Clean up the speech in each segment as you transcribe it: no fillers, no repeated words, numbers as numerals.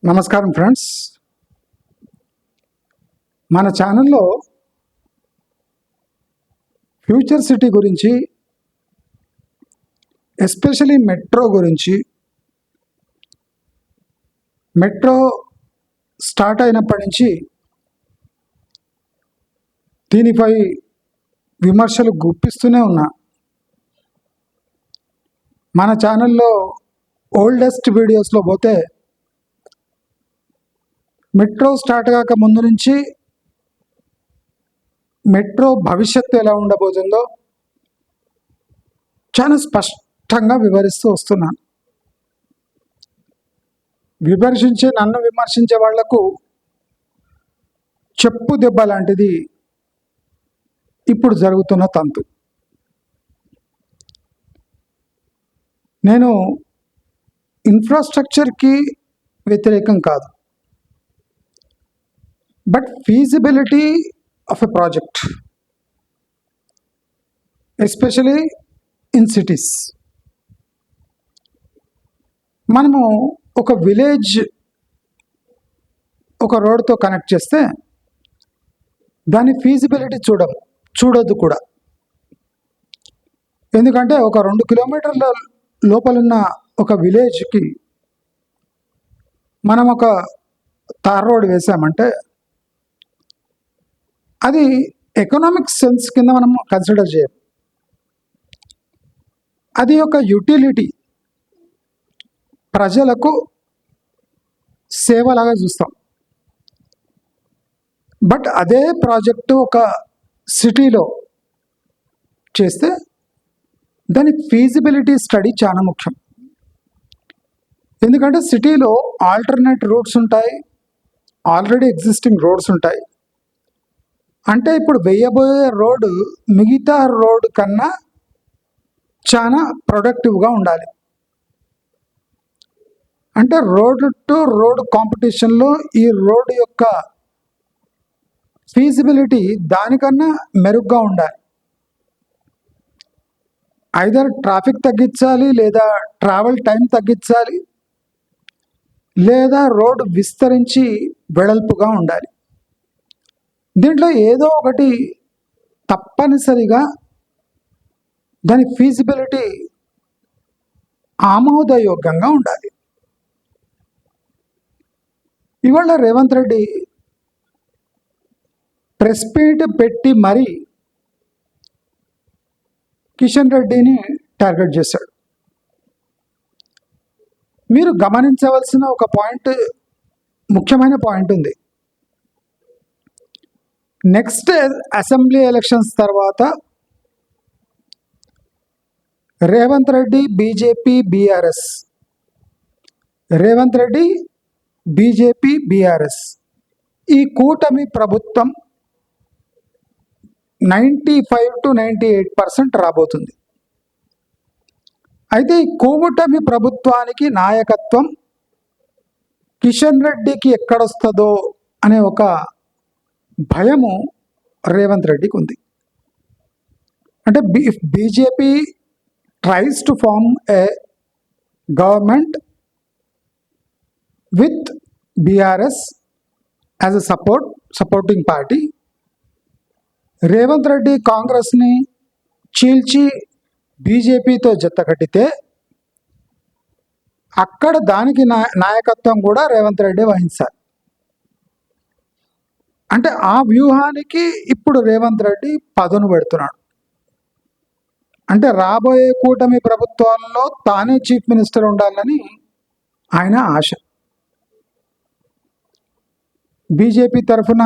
నమస్కారం ఫ్రెండ్స్, మన ఛానల్లో ఫ్యూచర్ సిటీ గురించి, ఎస్పెషలీ మెట్రో గురించి, మెట్రో స్టార్ట్ అయినప్పటి నుంచి దీనిపై విమర్శలు గుప్పిస్తూనే ఉన్నా. మన ఛానల్లో ఓల్డెస్ట్ వీడియోస్లో పోతే మెట్రో స్టార్ట్ కాక ముందు నుంచి మెట్రో భవిష్యత్తు ఎలా ఉండబోతుందో చాలా స్పష్టంగా వివరిస్తూ వస్తున్నాను. నన్ను విమర్శించే వాళ్లకు చెప్పు దెబ్బ లాంటిది ఇప్పుడు జరుగుతున్న తంతు. నేను ఇన్ఫ్రాస్ట్రక్చర్కి వ్యతిరేకం కాదు, but feasibility of a project, especially in cities. మనము ఒక విలేజ్ ఒక రోడ్తో కనెక్ట్ చేస్తే దాని ఫీజిబిలిటీ చూడొద్దు కూడా. ఎందుకంటే ఒక 2 కిలోమీటర్ల లోపలున్న ఒక విలేజ్కి మనం ఒక తార్ రోడ్ వేసామంటే అది ఎకనామిక్ సెన్స్ కింద మనం కన్సిడర్ చేయం. అది ఒక యూటిలిటీ, ప్రజలకు సేవలాగా చూస్తాం. బట్ అదే ప్రాజెక్టు ఒక సిటీలో చేస్తే దాని ఫీజిబిలిటీ స్టడీ చాలా ముఖ్యం. ఎందుకంటే సిటీలో ఆల్టర్నేట్ రూట్స్ ఉంటాయి, ఆల్రెడీ ఎగ్జిస్టింగ్ రోడ్స్ ఉంటాయి. అంటే ఇప్పుడు వేయబోయే రోడ్డు మిగతా రోడ్ కన్నా చాలా ప్రొడక్టివ్గా ఉండాలి. అంటే రోడ్ టు రోడ్ కాంపిటీషన్లో ఈ రోడ్డు యొక్క ఫీజిబిలిటీ దానికన్నా మెరుగ్గా ఉండాలి. ఐదర్ ట్రాఫిక్ తగ్గించాలి, లేదా ట్రావెల్ టైం తగ్గించాలి, లేదా రోడ్డు విస్తరించి వెడల్పుగా ఉండాలి. దీంట్లో ఏదో ఒకటి తప్పనిసరిగా దాని ఫీజిబిలిటీ ఆమోదయోగ్యంగా ఉండాలి. ఇవాళ రేవంత్ రెడ్డి ప్రెస్ మీట్ పెట్టి మరీ కిషన్ రెడ్డిని టార్గెట్ చేశాడు. మీరు గమనించవలసిన ఒక పాయింట్, ముఖ్యమైన పాయింట్ ఉంది. నెక్స్ట్ అసెంబ్లీ ఎలక్షన్స్ తర్వాత Revanth Reddy BJP BRS, Revanth Reddy BJP BRS ఈ కూటమి ప్రభుత్వం 95 to 98% రాబోతుంది. అయితే ఈ కూటమి ప్రభుత్వానికి నాయకత్వం కిషన్ రెడ్డికి ఎక్కడొస్తుందో అనే ఒక భయము రేవంత్ రెడ్డికి ఉంది. అంటే if BJP tries to form a government with BRS as a supporting party, Revanth Reddy కాంగ్రెస్ని చీల్చి బీజేపీతో జత కట్టితే అక్కడ దానికి నాయకత్వం కూడా రేవంత్ రెడ్డి వహించాలి. అంటే ఆ వ్యూహానికి ఇప్పుడు రేవంత్ రెడ్డి పదును పెడుతున్నాడు. అంటే రాబోయే కూటమి ప్రభుత్వాల్లో తానే చీఫ్ మినిస్టర్ ఉండాలని ఆయన ఆశ. బీజేపీ తరఫున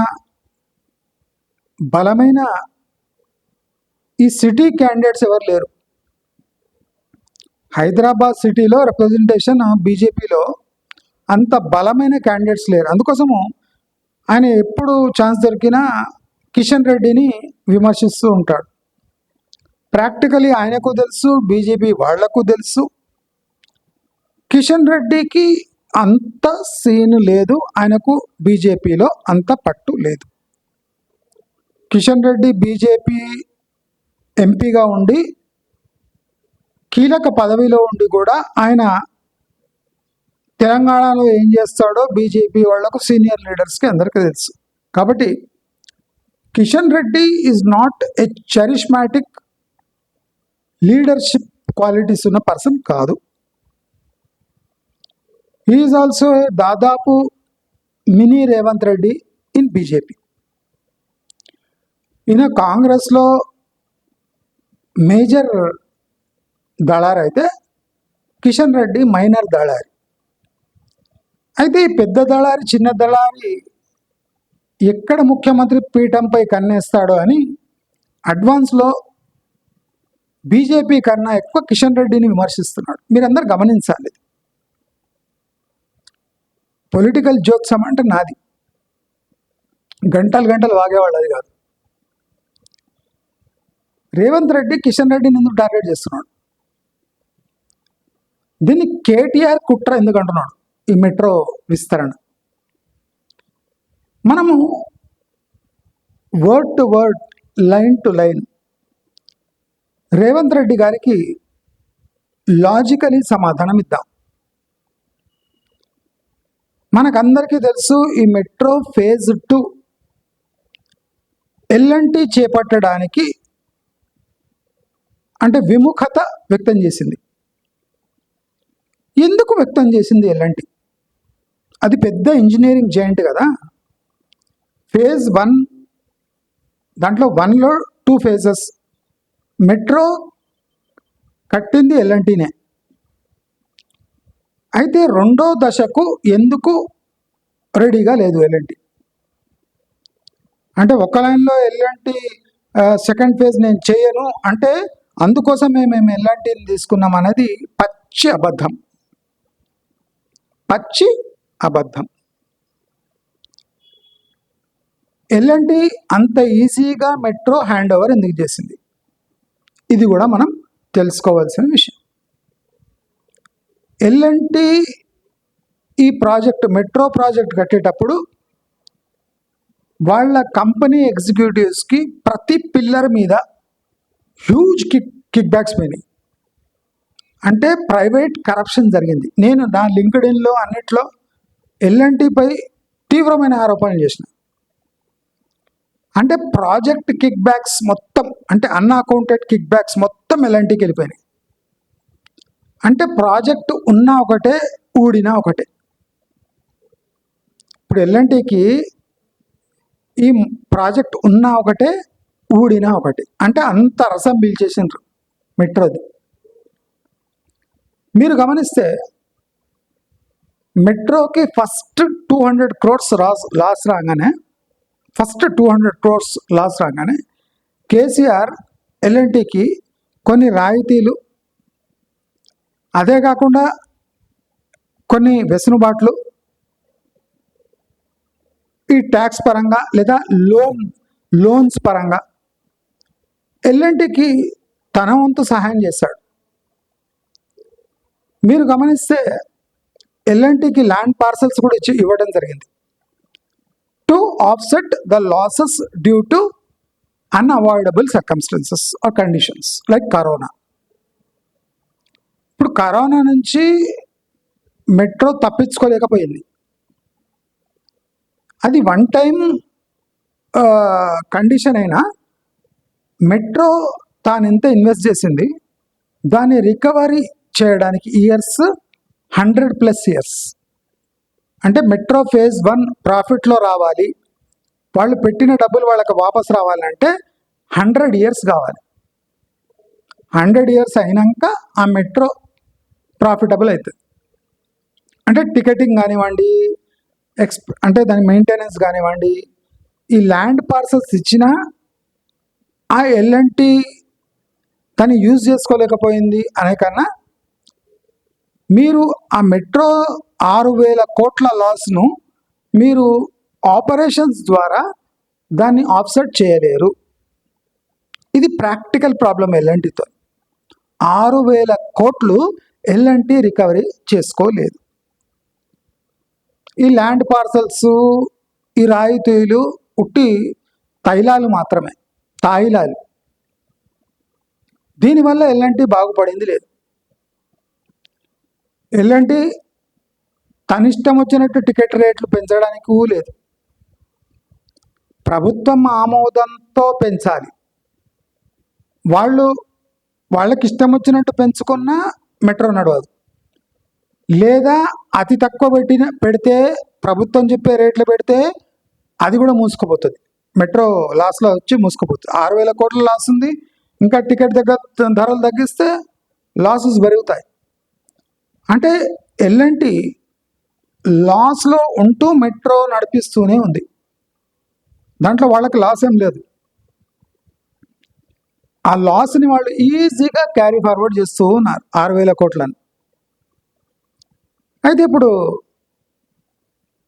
బలమైన ఈ సిటీ క్యాండిడేట్స్ ఎవరు లేరు. హైదరాబాద్ సిటీలో రిప్రజెంటేషన్ బీజేపీలో అంత బలమైన క్యాండిడేట్స్ లేరు. అందుకోసము ఆయన ఎప్పుడు ఛాన్స్ దొరికినా కిషన్ రెడ్డిని విమర్శిస్తూ ఉంటాడు. ప్రాక్టికలీ ఆయనకు తెలుసు, బీజేపీ వాళ్లకు తెలుసు, కిషన్ రెడ్డికి అంత సీన్ లేదు, ఆయనకు బీజేపీలో అంత పట్టు లేదు. కిషన్ రెడ్డి బీజేపీ ఎంపీగా ఉండి కీలక పదవిలో ఉండి కూడా ఆయన తెలంగాణలో ఏం చేస్తాడో బీజేపీ వాళ్లకు సీనియర్ లీడర్స్కి అందరికీ తెలుసు. కాబట్టి Kishan Reddy is not a charismatic leadership qualities ఉన్న పర్సన్ కాదు. హీ ఈజ్ ఆల్సో దాదాపు mini Revanth Reddy in BJP. ఈయన కాంగ్రెస్లో మేజర్ దళారి అయితే కిషన్ రెడ్డి మైనర్ దళారి. అయితే ఈ పెద్ద దళారి చిన్న దళారి ఎక్కడ ముఖ్యమంత్రి పీఠంపై కన్నేస్తాడో అని అడ్వాన్స్లో బీజేపీ కన్నా ఎక్కువ కిషన్ రెడ్డిని విమర్శిస్తున్నాడు. మీరందరూ గమనించాలి. పొలిటికల్ జోక్స్ అంటే నాది, గంటలు గంటలు వాగేవాళ్ళు అది కాదు. రేవంత్ రెడ్డి కిషన్ రెడ్డిని ఎందుకు టార్గెట్ చేస్తున్నాడు? దీన్ని కేటీఆర్ కుట్ర ఎందుకు అంటున్నాడు? ఈ మెట్రో విస్తరణ మనము word to word, line to line Revanth Reddy గారికి లాజికలీ సమాధానం ఇద్దాం. మనకందరికీ తెలుసు ఈ మెట్రో ఫేజ్ 2 ఎల్ఎన్టీ చేపట్టడానికి అంటే విముఖత వ్యక్తం చేసింది. ఎందుకు వ్యక్తం చేసింది ఎల్ఎన్టీ? అది పెద్ద ఇంజనీరింగ్ జాయింట్ కదా. ఫేజ్ 1 దాంట్లో 1లో 2 ఫేజెస్. మెట్రో కట్టింది ఎల్ఎన్టీనే. అయితే రెండో దశకు ఎందుకు రెడీగా లేదు ఎల్ఎన్టీ? అంటే ఒక లైన్లో ఎల్ఎన్టీ సెకండ్ ఫేజ్ నేను చేయను అంటే అందుకోసమే మేము ఎల్ఎన్టీని తీసుకున్నాం అనేది పచ్చి అబద్ధం. పచ్చి అబద్ధం. ఎల్ఎన్టీ అంత ఈజీగా మెట్రో హ్యాండ్ ఓవర్ ఎందుకు చేసింది? ఇది కూడా మనం తెలుసుకోవాల్సిన విషయం. ఎల్ఎన్టీ ఈ ప్రాజెక్ట్ మెట్రో ప్రాజెక్ట్ కట్టేటప్పుడు వాళ్ళ కంపెనీ ఎగ్జిక్యూటివ్స్కి ప్రతి పిల్లర్ మీద హ్యూజ్ కిక్ బ్యాక్స్ పోయినాయి. అంటే ప్రైవేట్ కరప్షన్ జరిగింది. నేను నా లింక్డ్ఇన్లో అన్నిట్లో ఎల్ఎన్టీపై తీవ్రమైన ఆరోపణలు చేసిన. అంటే ప్రాజెక్ట్ కిక్ బ్యాక్స్ మొత్తం, అంటే అన్అకౌంటెడ్ కిక్ బ్యాక్స్ మొత్తం ఎల్ఎన్టీకి వెళ్ళిపోయినాయి. అంటే ప్రాజెక్టు ఉన్నా ఒకటే, ఊడినా ఒకటే. ఇప్పుడు ఎల్ఎన్టీకి ఈ ప్రాజెక్ట్ ఉన్నా ఒకటే, ఊడినా ఒకటి. అంటే అంత రసం పీల్చేసిండ్రు మెట్రోది. మీరు గమనిస్తే మెట్రోకి ఫస్ట్ 200 crores లాస్ రాగానే కేసీఆర్ ఎల్ఎన్టీకి కొన్ని రాయితీలు, అదే కాకుండా కొన్ని వెసులుబాట్లు ఈ ట్యాక్స్ పరంగా లేదా లోన్స్ పరంగా ఎల్ఎన్టీకి తన వంతు సహాయం చేశాడు. మీరు గమనిస్తే ఎల్ఎన్టీకి ల్యాండ్ పార్సల్స్ కూడా ఇవ్వడం జరిగింది to offset the losses due to unavoidable circumstances are conditions like corona. ఇప్పుడు కరోనా నుంచి మెట్రో తప్పించుకోలేకపోయింది. అది వన్ టైం కండిషన్ అయినా మెట్రో తాను ఎంత ఇన్వెస్ట్ చేసింది దాన్ని రికవరీ చేయడానికి ఇయర్స్ 100+ ఇయర్స్. అంటే మెట్రో ఫేజ్ 1 ప్రాఫిట్లో రావాలి, వాళ్ళు పెట్టిన డబ్బులు వాళ్ళకి వాపస్ రావాలంటే 100 years కావాలి. 100 years అయినాక ఆ మెట్రో ప్రాఫిటబుల్ అవుతుంది. అంటే టికెటింగ్ కానివ్వండి, అంటే దాని మెయింటెనెన్స్ కానివ్వండి, ఈ ల్యాండ్ పార్సల్స్ ఇచ్చినా ఆ ఎల్ఎన్టీ తను యూజ్ చేసుకోలేకపోయింది అనే కన్నా మీరు ఆ మెట్రో 6,000 కోట్ల లాస్ను మీరు ఆపరేషన్స్ ద్వారా దాన్ని ఆఫ్సెట్ చేయలేరు. ఇది ప్రాక్టికల్ ప్రాబ్లం ఎల్ఎన్టీతో. 6,000 కోట్లు ఎల్ఎన్టీ రికవరీ చేసుకోలేదు. ఈ ల్యాండ్ పార్సల్స్, ఈ రాయితీలు ఉట్టి తైలాలు మాత్రమే, తాయిలాలు. దీనివల్ల ఎల్ఎన్టీ బాగుపడింది లేదు. ఎల్ఎన్టీ తన ఇష్టం వచ్చినట్టు టికెట్ రేట్లు పెంచడానికి లేదు. ప్రభుత్వం ఆమోదంతో పెంచాలి. వాళ్ళకి ఇష్టం వచ్చినట్టు పెంచుకున్నా మెట్రో నడవదు. లేదా అతి తక్కువ పెడితే ప్రభుత్వం చెప్పే రేట్లు పెడితే అది కూడా మూసుకుపోతుంది. మెట్రో లాస్లో వచ్చి మూసుకుపోతుంది. 6,000 కోట్ల లాస్ ఉంది. ఇంకా టికెట్ ధరలు తగ్గిస్తే లాసెస్ పెరుగుతాయి. అంటే ఎల్ఎన్టీ లాస్లో ఉంటూ మెట్రో నడిపిస్తూనే ఉంది. దాంట్లో వాళ్ళకి లాస్ ఏం లేదు. ఆ లాస్ని వాళ్ళు ఈజీగా క్యారీ ఫార్వర్డ్ చేస్తూ ఉన్నారు 6,000 కోట్లని. అయితే ఇప్పుడు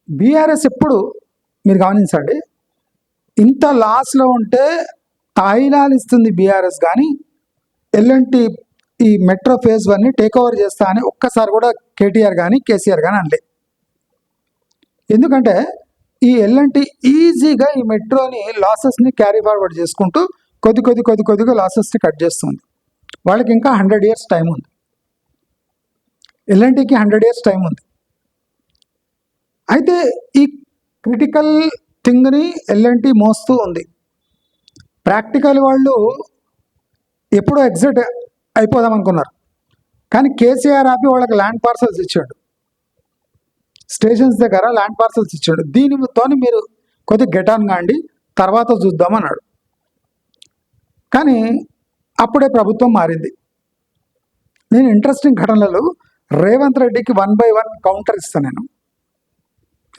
బీఆర్ఎస్ ఎప్పుడు మీరు గమనించండి, ఇంత లాస్లో ఉంటే తాయిలాలు ఇస్తుంది బీఆర్ఎస్, కానీ ఎల్ఎన్టీ ఈ మెట్రో ఫేజ్ 1ని టేక్ ఓవర్ చేస్తా అని ఒక్కసారి కూడా కేటీఆర్ కానీ కేసీఆర్ కానీ అనలే. ఎందుకంటే ఈ ఎల్ఎన్టీ ఈజీగా ఈ మెట్రోని లాసెస్ని క్యారీ ఫార్వర్డ్ చేసుకుంటూ కొద్దిగా లాసెస్ని కట్ చేస్తుంది. వాళ్ళకి ఇంకా 100 years టైం ఉంది. ఎల్ఎన్టీకి 100 years టైం ఉంది. అయితే ఈ క్రిటికల్ థింగ్ని ఎల్ఎన్టీ మోస్తూ ఉంది. ప్రాక్టికల్ వాళ్ళు ఎప్పుడో ఎగ్జిట్ అయిపోదాం అనుకున్నారు, కానీ కేసీఆర్ ఆపి వాళ్ళకి ల్యాండ్ పార్సల్స్ ఇచ్చాడు. స్టేషన్స్ దగ్గర ల్యాండ్ పార్సల్స్ ఇచ్చాడు. దీనితో మీరు కొద్దిగా గెటాన్ కాండి, తర్వాత చూద్దామన్నాడు. కానీ అప్పుడే ప్రభుత్వం మారింది. నేను ఇంట్రెస్టింగ్ ఘటనలు రేవంత్ రెడ్డికి 1 by 1 కౌంటర్ ఇస్తాను నేను.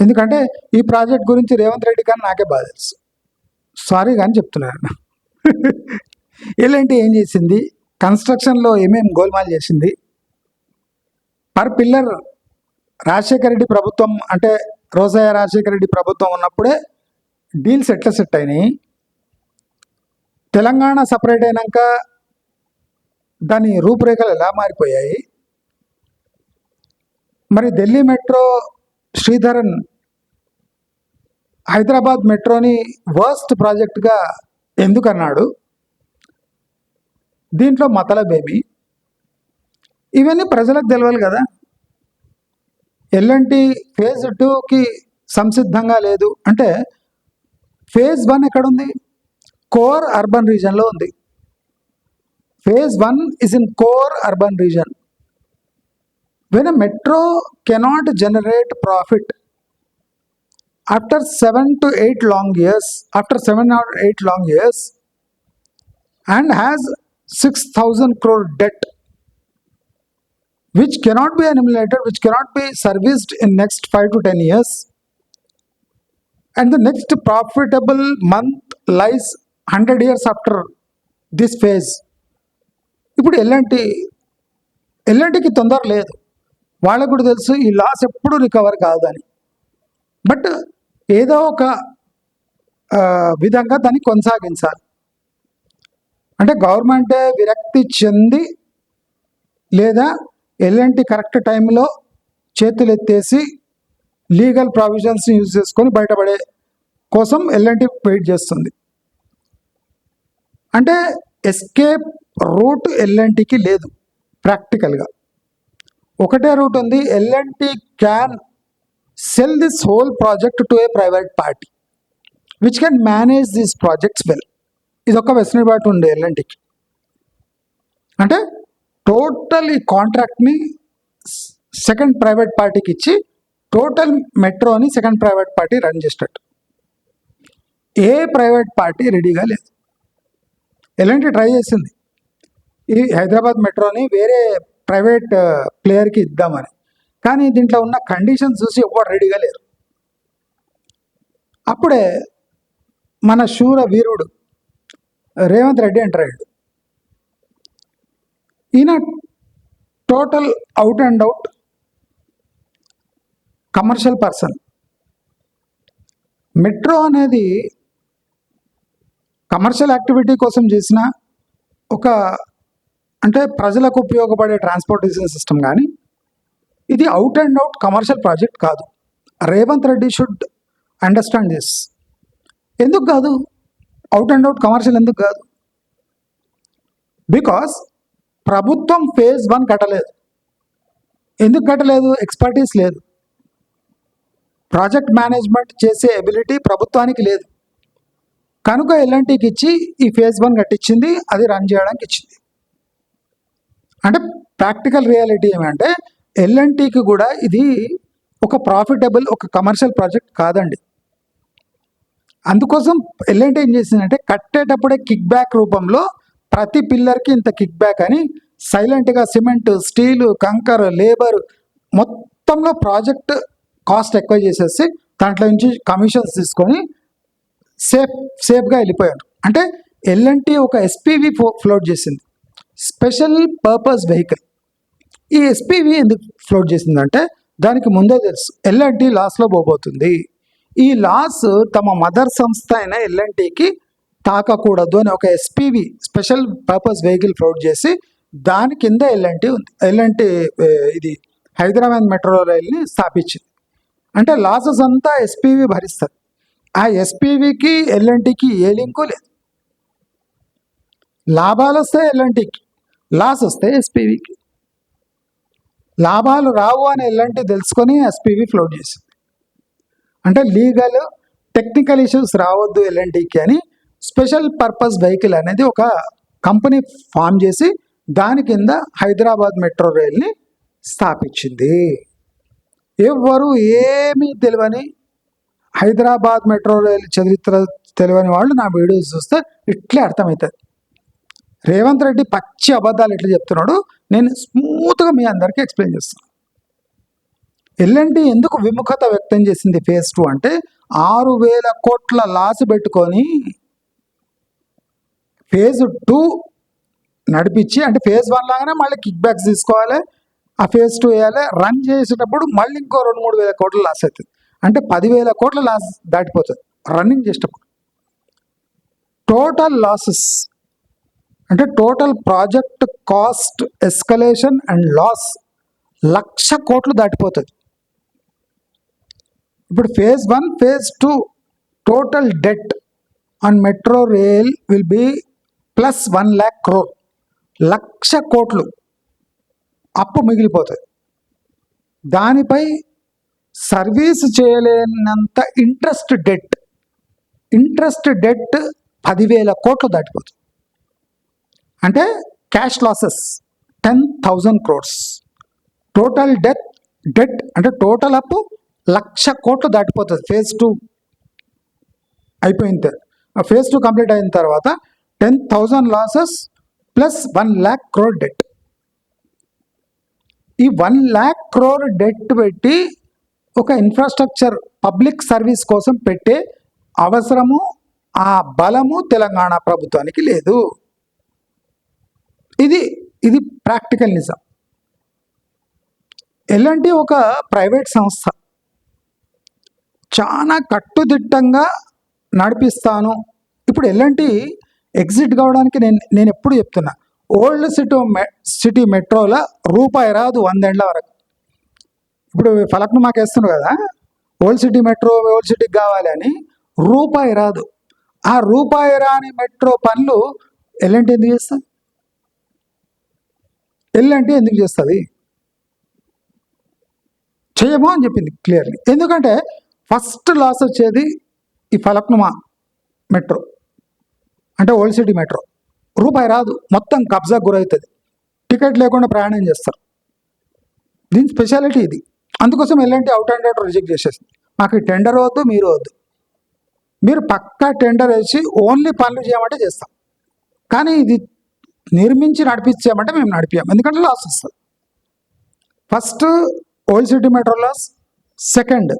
ఎందుకంటే ఈ ప్రాజెక్ట్ గురించి రేవంత్ రెడ్డి కానీ నాకే బాధ తెలుసు. సారీ కానీ చెప్తున్నాను. ఎల్ఎన్టీ ఏం చేసింది, కన్స్ట్రక్షన్లో ఏమేమి గోల్మాల్ చేసింది, పర్ పిల్లర్ రాజశేఖర రెడ్డి ప్రభుత్వం అంటే రోజయ్య రాజశేఖర రెడ్డి ప్రభుత్వం ఉన్నప్పుడే డీల్స్ ఎట్లా సెట్ అయినాయి, తెలంగాణ సపరేట్ అయినాక దాని రూపురేఖలు ఎలా మారిపోయాయి, మరి ఢిల్లీ మెట్రో శ్రీధరన్ హైదరాబాద్ మెట్రోని వర్స్ట్ ప్రాజెక్ట్గా ఎందుకు అన్నాడు, దీంట్లో మతలబేమి, ఇవన్నీ ప్రజలకు తెలియాలి కదా. ఎల్ఎన్టీ ఫేజ్ 2కి సంసిద్ధంగా లేదు అంటే ఫేజ్ 1 ఎక్కడుంది, కోర్ అర్బన్ రీజన్లో ఉంది. Phase 1 is in core urban region. When a metro cannot generate profit after 7 to 8 long years, and has 6,000 crore debt, which cannot be eliminated, which cannot be serviced in next 5 to 10 years, and the next profitable month lies 100 years after this phase. ఇప్పుడు ఎల్ఎన్టీకి తొందర లేదు. వాళ్ళకు కూడా తెలుసు ఈ loss ఎప్పుడు recover కాదని. But ఏదో ఒక విధంగా దాన్ని కొనసాగించాలి. అంటే గవర్నమెంటే విరక్తి చెంది లేదా ఎల్ఎన్టీ కరెక్ట్ టైంలో చేతులు ఎత్తేసి లీగల్ ప్రావిజన్స్ని యూజ్ చేసుకొని బయటపడే కోసం ఎల్ఎన్టీ వెయిట్ చేస్తుంది. అంటే ఎస్కేప్ రూట్ ఎల్ఎన్టీకి లేదు. ప్రాక్టికల్గా ఒకటే రూట్ ఉంది. LNT can sell this whole project to a private party which can manage these projects well. ఇది ఒక వెసులుబాటు ఉంది ఎల్ఎన్టీకి. అంటే టోటల్ ఈ కాంట్రాక్ట్ని సెకండ్ ప్రైవేట్ పార్టీకి ఇచ్చి టోటల్ మెట్రోని సెకండ్ ప్రైవేట్ పార్టీ రన్ చేసేటట్టు. ఏ ప్రైవేట్ పార్టీ రెడీగా లేదు. ఎల్ఎన్టీ ట్రై చేసింది ఈ హైదరాబాద్ మెట్రోని వేరే ప్రైవేట్ ప్లేయర్కి ఇద్దామని, కానీ దీంట్లో ఉన్న కండిషన్స్ చూసి ఎవ్వరు రెడీగా లేరు. అప్పుడే మన శూర వీరుడు రేవంత్ రెడ్డి ఎంటర్ అయ్యాడు. ఈయన total out and out commercial person. Metro అనేది కమర్షియల్ యాక్టివిటీ కోసం చేసిన ఒక అంటే ప్రజలకు ఉపయోగపడే ట్రాన్స్పోర్టేషన్ సిస్టమ్, కానీ ఇది out and out commercial project కాదు. Revanth Reddy should understand this. ఎందుకు కాదు అవుట్ అండ్ అవుట్ కమర్షియల్, ఎందుకు కాదు? బికాస్ ప్రభుత్వం ఫేజ్ 1 కట్టలేదు. ఎందుకు కట్టలేదు? ఎక్స్పర్టీస్ లేదు. ప్రాజెక్ట్ మేనేజ్మెంట్ చేసే ఎబిలిటీ ప్రభుత్వానికి లేదు. కనుక ఎల్ఎన్టీకి ఇచ్చి ఈ ఫేజ్ 1 కట్టించింది, అది రన్ చేయడానికి ఇచ్చింది. అంటే ప్రాక్టికల్ రియాలిటీ ఏమంటే ఎల్ఎన్టీకి కూడా ఇది ఒక ప్రాఫిటబుల్, ఒక కమర్షియల్ ప్రాజెక్ట్ కాదండి. అందుకోసం ఎల్ఎన్టీ ఏం చేసిందంటే కట్టేటప్పుడే కిక్ బ్యాక్ రూపంలో ప్రతి పిల్లర్కి ఇంత కిక్ బ్యాక్ అని సైలెంట్గా సిమెంట్, స్టీలు, కంకర్, లేబర్ మొత్తంలో ప్రాజెక్ట్ కాస్ట్ ఎక్కువ చేసేసి దాంట్లో నుంచి కమిషన్స్ తీసుకొని సేఫ్గా వెళ్ళిపోయారు. అంటే ఎల్ఎన్టీ ఒక ఎస్పీవి ఫ్లోట్ చేసింది, స్పెషల్ పర్పస్ వెహికల్. ఈ ఎస్పీవి ఎందుకు ఫ్లోట్ చేసిందంటే దానికి ముందే తెలుసు ఎల్ఎన్టీ లాస్లో పోబోతుంది. ఈ లాస్ తమ మదర్ సంస్థ అయిన ఎల్ఎన్టీకి తాకకూడదు అని ఒక SPV special purpose vehicle float చేసి దాని కింద ఎల్ఎన్టీ ఉంది. ఎల్ఎన్టీ ఇది హైదరాబాద్ మెట్రో రైల్ని స్థాపించింది. అంటే లాసెస్ అంతా ఎస్పీవి భరిస్తారు. ఆ ఎస్పీవికి ఎల్ఎన్టీకి ఏ లింకు లేదు. లాభాలు వస్తే ఎల్ఎన్టీకి, లాస్ వస్తే ఎస్పీవికి. లాభాలు రావు అని ఎల్ఎన్టీ తెలుసుకొని ఎస్పీవి ఫ్లోట్ చేసింది. అంటే లీగల్, టెక్నికల్ ఇష్యూస్ రావద్దు ఎల్ఎన్టీకి అని స్పెషల్ పర్పస్ వెహికల్ అనేది ఒక కంపెనీ ఫామ్ చేసి దాని కింద హైదరాబాద్ మెట్రో రైల్ని స్థాపించింది. ఎవరు ఏమీ తెలియని హైదరాబాద్ మెట్రో రైలు చరిత్ర తెలియని వాళ్ళు నా వీడియోస్ చూస్తే ఇట్లే అర్థమవుతుంది. రేవంత్ రెడ్డి పచ్చి అబద్ధాలు ఎట్లా చెప్తున్నాడు నేను స్మూత్గా మీ అందరికీ ఎక్స్ప్లెయిన్ చేస్తాను. ఎల్ఎన్టీ ఎందుకు విముఖత వ్యక్తం చేసింది ఫేజ్ 2 అంటే 6,000 కోట్ల లాస్ పెట్టుకొని ఫేజ్ 2 నడిపించి, అంటే ఫేజ్ 1 లాగానే మళ్ళీ కిక్ బ్యాక్స్ తీసుకోవాలి, ఆ ఫేజ్ 2 వేయాలి, రన్ చేసేటప్పుడు మళ్ళీ ఇంకో 2-3 వేల కోట్ల లాస్ అవుతుంది. అంటే 10,000 కోట్ల లాస్ దాటిపోతుంది రన్నింగ్ చేసేటప్పుడు. టోటల్ లాసెస్ అంటే total project cost escalation and loss 1,00,000 కోట్లు దాటిపోతుంది. ఇప్పుడు phase 1, phase 2 total debt on metro rail will be plus 1,00,000 crore. 1,00,000 కోట్లు అప్పు మిగిలిపోతుంది. దానిపై సర్వీస్ చేయలేనంత ఇంట్రెస్ట్ డెట్ 10,000 కోట్లు దాటిపోతుంది. అంటే cash losses 10,000 crores. Total debt అంటే టోటల్ అప్పు 1,00,000 కోట్లు దాటిపోతుంది. ఫేజ్ 2 అయిపోయిన ఫేజ్ 2 కంప్లీట్ అయిన తర్వాత 10,000 లాసెస్ ప్లస్ 1,00,000 crore డెట్. ఈ 1,00,000 crore డెట్ పెట్టి ఒక ఇన్ఫ్రాస్ట్రక్చర్ పబ్లిక్ సర్వీస్ కోసం పెట్టే అవసరము, ఆ బలము తెలంగాణ ప్రభుత్వానికి లేదు. ఇది ప్రాక్టికల్ నిజం. ఎల్ఎన్టీ ఒక ప్రైవేట్ సంస్థ, చాలా కట్టుదిట్టంగా నడిపిస్తాను. ఇప్పుడు ఎల్ఎన్టీ ఎగ్జిట్ కావడానికి నేను ఎప్పుడు చెప్తున్నా, ఓల్డ్ సిటీ మెట్రోలో రూపాయి రాదు 100 ఏళ్ల వరకు. ఇప్పుడు ఫలక్ను మాకు వేస్తున్నాడు కదా, ఓల్డ్ సిటీ మెట్రో ఓల్డ్ సిటీకి కావాలి అని, రూపాయి రాదు. ఆ రూపాయి రాని మెట్రో పనులు ఎల్ఎన్టీ ఎందుకు చేస్తుంది? ఎల్ఎన్టీ ఎందుకు చేస్తుంది? చేయమో అని చెప్పింది క్లియర్లీ. ఎందుకంటే ఫస్ట్ లాస్ వచ్చేది ఈ ఫలక్నుమా మెట్రో అంటే ఓల్డ్ సిటీ మెట్రో. రూపాయి రాదు, మొత్తం కబ్జా గురవుతుంది, టికెట్ లేకుండా ప్రయాణం చేస్తారు. దీని స్పెషాలిటీ ఇది. అందుకోసం LNT out and out reject చేసేసింది. మాకు టెండర్ వద్దు, మీరు వద్దు, మీరు పక్కా టెండర్ వేసి ఓన్లీ పనులు చేయమంటే చేస్తాం, కానీ ఇది నిర్మించి నడిపించామంటే మేము నడిపాం, ఎందుకంటే లాస్ వస్తుంది. First old city metro loss, second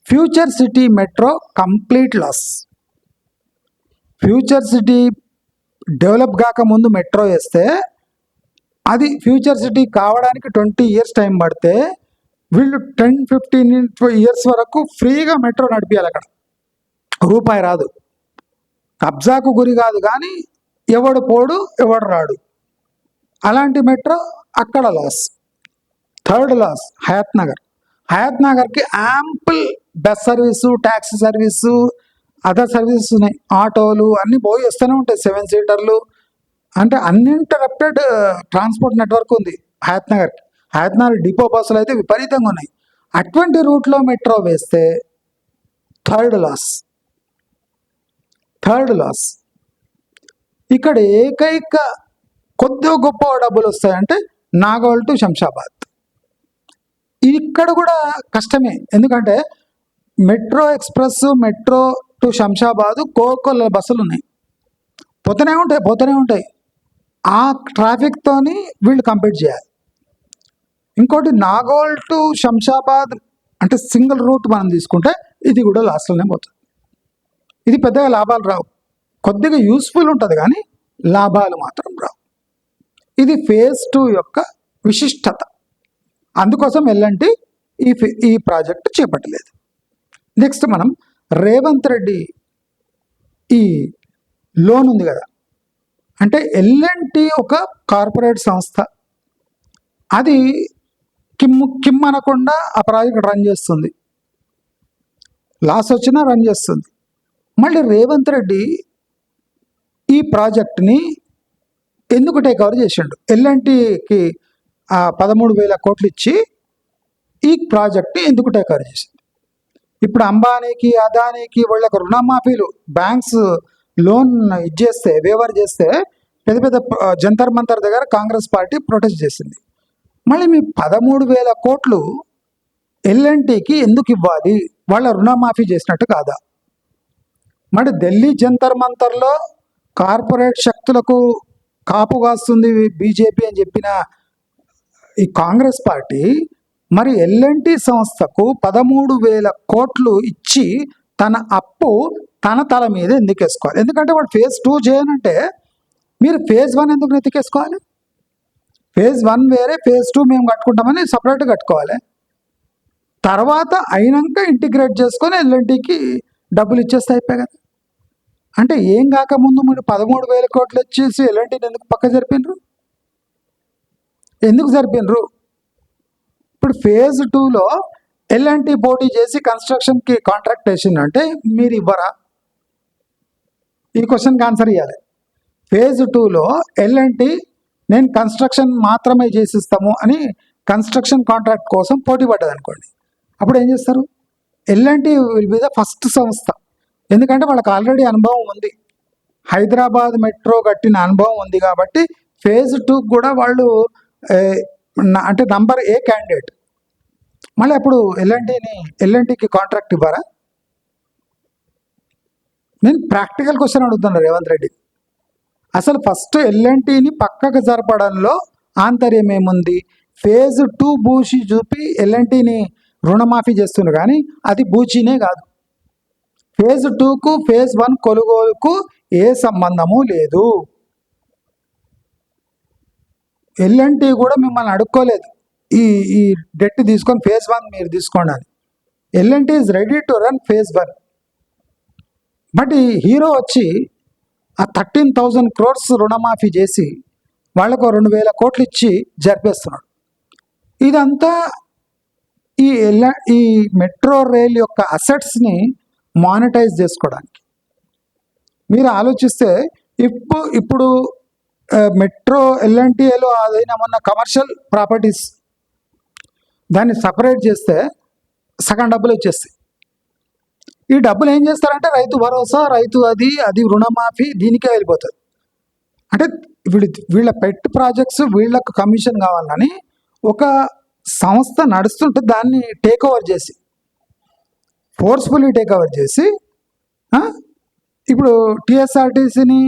future city metro complete loss. Future city develop కాకముందు మెట్రో వేస్తే అది ఫ్యూచర్ సిటీ కావడానికి 20 years టైం పడితే వీళ్ళు 10-15 years వరకు ఫ్రీగా మెట్రో నడిపించాలి. అక్కడ రూపాయి రాదు, కబ్జాకు గురి కాదు, కానీ ఎవడు పోడు ఎవడు రాడు, అలాంటి మెట్రో అక్కడ లాస్. థర్డ్ లాస్ హయత్ నగర్కి ample bus service, taxi service, other services ఉన్నాయి, ఆటోలు అన్నీ పోయి వస్తూనే ఉంటాయి, 7 సీటర్లు, అంటే అన్ఇంటరప్టెడ్ ట్రాన్స్పోర్ట్ నెట్వర్క్ ఉంది హయత్ నగర్ డిపో బస్సులు అయితే విపరీతంగా ఉన్నాయి. అటువంటి రూట్లో మెట్రో వేస్తే థర్డ్ లాస్. ఇక్కడ ఏకైక కొద్దిగా గొప్ప డబ్బులు వస్తాయంటే నాగోల్ టు శంషాబాద్. ఇక్కడ కూడా కష్టమే, ఎందుకంటే metro express, metro to Shamshabad కోకొల్ల బస్సులు ఉన్నాయి, పోతూనే ఉంటాయి. ఆ ట్రాఫిక్తోని వీళ్ళు కంపీట్ చేయాలి. ఇంకోటి నాగోల్ టు శంషాబాద్ అంటే సింగిల్ రూట్ మనం తీసుకుంటే ఇది కూడా లాస్ట్లోనే పోతుంది. ఇది పెద్దగా లాభాలు రావు, కొద్దిగా యూస్ఫుల్ ఉంటుంది కానీ లాభాలు మాత్రం రావు. ఇది ఫేజ్ 2 యొక్క విశిష్టత. అందుకోసం ఎల్ఎన్టీ ఈ ప్రాజెక్టు చేపట్టలేదు. నెక్స్ట్ మనం రేవంత్ రెడ్డి ఈ లోన్ ఉంది కదా, అంటే ఎల్ఎన్టీ ఒక కార్పొరేట్ సంస్థ, అది కిమ్ అనకుండా ఆ ప్రాజెక్ట్ రన్ చేస్తుంది, లాస్ వచ్చినా రన్ చేస్తుంది. మళ్ళీ రేవంత్ రెడ్డి ఈ ప్రాజెక్ట్ని ఎందుకు టేక్ ఓవర్ చేసిండు? ఎల్ఎన్టీకి 13,000 కోట్లు ఇచ్చి ఈ ప్రాజెక్ట్ని ఎందుకు టేక్ ఓవర్ చేసిండు? ఇప్పుడు అంబానీకి, అదానీకి వాళ్ళకి రుణమాఫీలు బ్యాంక్స్ లోన్ ఇచ్చేస్తే, వేవర్ చేస్తే పెద్ద పెద్ద జంతర్ మంతర్ దగ్గర కాంగ్రెస్ పార్టీ ప్రొటెస్ట్ చేసింది. మళ్ళీ మీ 13,000 కోట్లు ఎల్ఎన్టీకి ఎందుకు ఇవ్వాలి? వాళ్ళ రుణమాఫీ చేసినట్టు కాదా? మరి ఢిల్లీ జంతర్ మంతర్లో కార్పొరేట్ శక్తులకు కాపు కాస్తుంది బీజేపీ అని చెప్పిన ఈ కాంగ్రెస్ పార్టీ మరి ఎల్ఎన్టీ సంస్థకు 13,000 కోట్లు ఇచ్చి తన అప్పు తన తల మీద ఎందుకు వేసుకోవాలి? ఎందుకంటే వాడు ఫేజ్ 2 చేయనంటే మీరు ఫేజ్ 1 ఎందుకు నెత్తికేసుకోవాలి? ఫేజ్ 1 వేరే, ఫేజ్ 2 మేము కట్టుకుంటామని సపరేట్గా కట్టుకోవాలి. తర్వాత అయినాక ఇంటిగ్రేట్ చేసుకొని ఎల్ఎన్టీకి డబ్బులు ఇచ్చేస్తే అయిపోయి కదా. అంటే ఏం కాకముందు మీరు 13,000 కోట్లు వచ్చేసి ఎల్ఎన్టీని ఎందుకు పక్క జరిపినరు? ఎందుకు జరిపినరు? ఇప్పుడు ఫేజ్ 2లో ఎల్ఎన్టీ పోటీ చేసి కన్స్ట్రక్షన్కి కాంట్రాక్ట్ వేసిందంటే మీరు ఇవ్వరా? ఈ క్వశ్చన్కి ఆన్సర్ ఇవ్వాలి. ఫేజ్ 2లో ఎల్ఎన్టీ నేను కన్స్ట్రక్షన్ మాత్రమే చేసిస్తాము అని కన్స్ట్రక్షన్ కాంట్రాక్ట్ కోసం పోటీ పడ్డది అనుకోండి, అప్పుడు ఏం చేస్తారు? ఎల్ఎన్టీ మీద ఫస్ట్ సంస్థ, ఎందుకంటే వాళ్ళకి ఆల్రెడీ అనుభవం ఉంది, హైదరాబాద్ మెట్రో కట్టిన అనుభవం ఉంది కాబట్టి ఫేజ్ 2 కూడా వాళ్ళు అంటే నంబర్ ఏ క్యాండిడేట్. మళ్ళీ అప్పుడు ఎల్ఎన్టీకి కాంట్రాక్ట్ ఇవ్వరా? నేను ప్రాక్టికల్ క్వశ్చన్ అడుగుతున్నాను రేవంత్ రెడ్డి. అసలు ఫస్ట్ ఎల్ఎన్టీని పక్కకు జరపడంలో ఆంతర్యం ఏముంది? ఫేజ్ 2 బూచి చూపి ఎల్ఎన్టీని రుణమాఫీ చేస్తున్నారు, కానీ అది బూచీనే కాదు. ఫేజ్ 2కు ఫేజ్ 1 కొనుగోలుకు ఏ సంబంధము లేదు. ఎల్ఎన్టీ కూడా మిమ్మల్ని అడుక్కోలేదు ఈ డెట్ తీసుకొని ఫేజ్ 1 మీరు తీసుకోండి అని. LNT is ready to run phase 1. But ఈ హీరో వచ్చి ఆ 13,000 crores రుణమాఫీ చేసి వాళ్ళకు 2,000 కోట్లు ఇచ్చి జరిపేస్తున్నాడు. ఇదంతా ఈ మెట్రో రైల్ యొక్క అసెట్స్ని మానిటైజ్ చేసుకోవడానికి. మీరు ఆలోచిస్తే ఇప్పుడు మెట్రో ఎల్ఎన్టీఏలో అదైనా మొన్న కమర్షియల్ ప్రాపర్టీస్ దాన్ని సపరేట్ చేస్తే సగం డబ్బులు వచ్చేస్తాయి. ఈ డబ్బులు ఏం చేస్తారంటే రైతు భరోసా, అది రుణమాఫీ దీనికే వెళ్ళిపోతుంది. అంటే వీళ్ళ పెట్ ప్రాజెక్ట్స్ వీళ్ళకు కమిషన్ కావాలని ఒక సంస్థ నడుస్తుంటే దాన్ని టేక్ ఓవర్ చేసి ఫోర్స్ఫుల్లీ టేక్ ఓవర్ చేసి ఇప్పుడు టీఎస్ఆర్టీసీని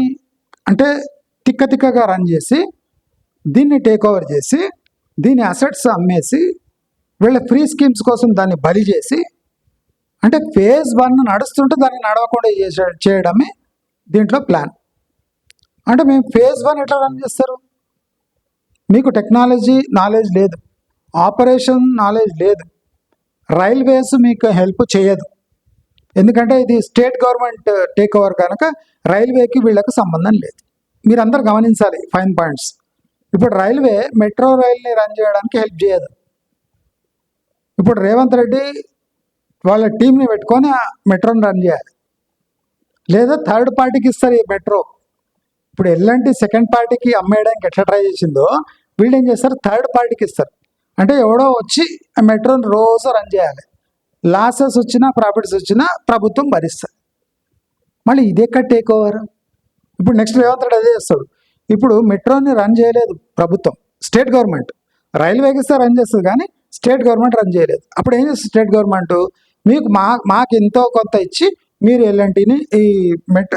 అంటే తిక్కగా రన్ చేసి దీన్ని టేక్ ఓవర్ చేసి దీని అసెట్స్ అమ్మేసి వీళ్ళ ఫ్రీ స్కీమ్స్ కోసం దాన్ని బలి చేసి, అంటే ఫేజ్ 1 నడుస్తుంటే దాన్ని నడవకుండా చేయడమే దీంట్లో ప్లాన్. అంటే మేము ఫేజ్ 1 ఎట్లా రన్ చేస్తారు? మీకు టెక్నాలజీ నాలెడ్జ్ లేదు, ఆపరేషన్ నాలెడ్జ్ లేదు, రైల్వేస్ మీకు హెల్ప్ చేయదు, ఎందుకంటే ఇది స్టేట్ గవర్నమెంట్ టేక్ ఓవర్ కనుక రైల్వేకి వీళ్ళకి సంబంధం లేదు. మీరందరూ గమనించాలి ఫైన్ పాయింట్స్. ఇప్పుడు రైల్వే మెట్రో రైల్ని రన్ చేయడానికి హెల్ప్ చేయదు. ఇప్పుడు రేవంత్ రెడ్డి వాళ్ళ టీంని పెట్టుకొని ఆ మెట్రోని రన్ చేయాలి, లేదా థర్డ్ పార్టీకి ఇస్తారు ఈ మెట్రో. ఇప్పుడు ఎల్ఎన్టీ సెకండ్ పార్టీకి అమ్మేయడానికి ఎట్లా ట్రై చేసిందో వీళ్ళు ఏం చేస్తారు, థర్డ్ పార్టీకి ఇస్తారు. అంటే ఎవడో వచ్చి ఆ మెట్రోని రోజు రన్ చేయాలి. లాసెస్ వచ్చినా ప్రాఫిట్స్ వచ్చినా ప్రభుత్వం భరిస్తుంది. మళ్ళీ ఇది ఎక్కడ టేక్ ఓవర్? ఇప్పుడు నెక్స్ట్ రేవంత్ రెడ్డి అదే చేస్తాడు. ఇప్పుడు మెట్రోని రన్ చేయలేదు ప్రభుత్వం, స్టేట్ గవర్నమెంట్. రైల్వేకి ఇస్తే రన్ చేస్తుంది కానీ స్టేట్ గవర్నమెంట్ రన్ చేయలేదు. అప్పుడు ఏం చేస్తుంది స్టేట్ గవర్నమెంట్? మీకు మాకు ఎంతో కొంత ఇచ్చి మీరు ఎల్ఎన్టీని ఈ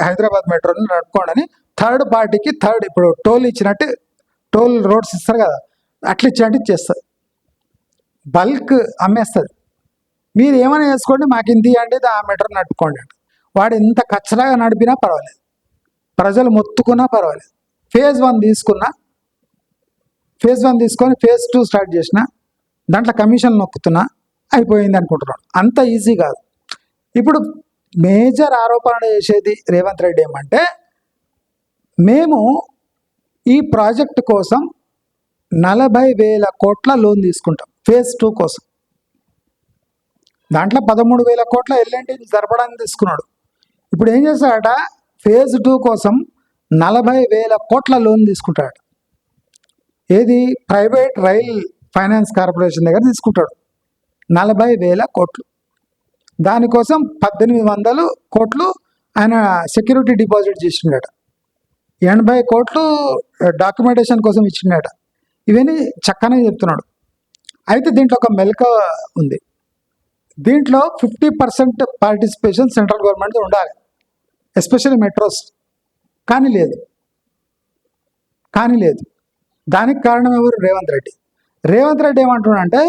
హైదరాబాద్ మెట్రోని నడుపుకోండి అని థర్డ్ పార్టీకి ఇప్పుడు టోల్ ఇచ్చినట్టు, టోల్ రోడ్స్ ఇస్తారు కదా, అట్లా ఇచ్చినట్టు ఇచ్చేస్తుంది, బల్క్ అమ్మేస్తుంది. మీరు ఏమైనా చేసుకోండి, మాకు ఇంత ఇవ్వండి, ఆ మెట్రో నడుపుకోండి అంటే వాడు ఎంత కచ్చలాగా నడిపినా పర్వాలేదు, ప్రజలు మొత్తుకున్నా పర్వాలేదు. ఫేజ్ 1 తీసుకున్నా, ఫేజ్ 1 తీసుకొని ఫేజ్ 2 స్టార్ట్ చేసిన, దాంట్లో కమిషన్ నొక్కుతున్నా, అయిపోయింది అనుకుంటున్నాడు. అంత ఈజీ కాదు. ఇప్పుడు మేజర్ ఆరోపణ చేసేది రేవంత్ రెడ్డి ఏమంటే, మేము ఈ ప్రాజెక్టు కోసం 40,000 కోట్ల లోన్ తీసుకుంటాం ఫేజ్ 2 కోసం. దాంట్లో 13,000 కోట్ల ఎల్ఎన్టీని జరపడానికి తీసుకున్నాడు. ఇప్పుడు ఏం చేస్తాడట, ఫేజ్ 2 కోసం 40,000 కోట్ల లోన్ తీసుకుంటాడు. ఏది? ప్రైవేట్ రైల్ ఫైనాన్స్ కార్పొరేషన్ దగ్గర తీసుకుంటాడు 40,000 కోట్లు. దానికోసం 1,800 కోట్లు ఆయన సెక్యూరిటీ డిపాజిట్ చేసిండట, 80 కోట్లు డాక్యుమెంటేషన్ కోసం ఇచ్చిండట. ఇవన్నీ చక్కనే చెప్తున్నాడు. అయితే దీంట్లో ఒక మెలక ఉంది. దీంట్లో 50% పార్టిసిపేషన్ సెంట్రల్ గవర్నమెంట్ ఉండాలి, ఎస్పెషల్లీ మెట్రోస్. కానీ లేదు. దానికి కారణం ఎవరు? రేవంత్ రెడ్డి. రేవంత్ రెడ్డి ఏమంటున్నాడంటే,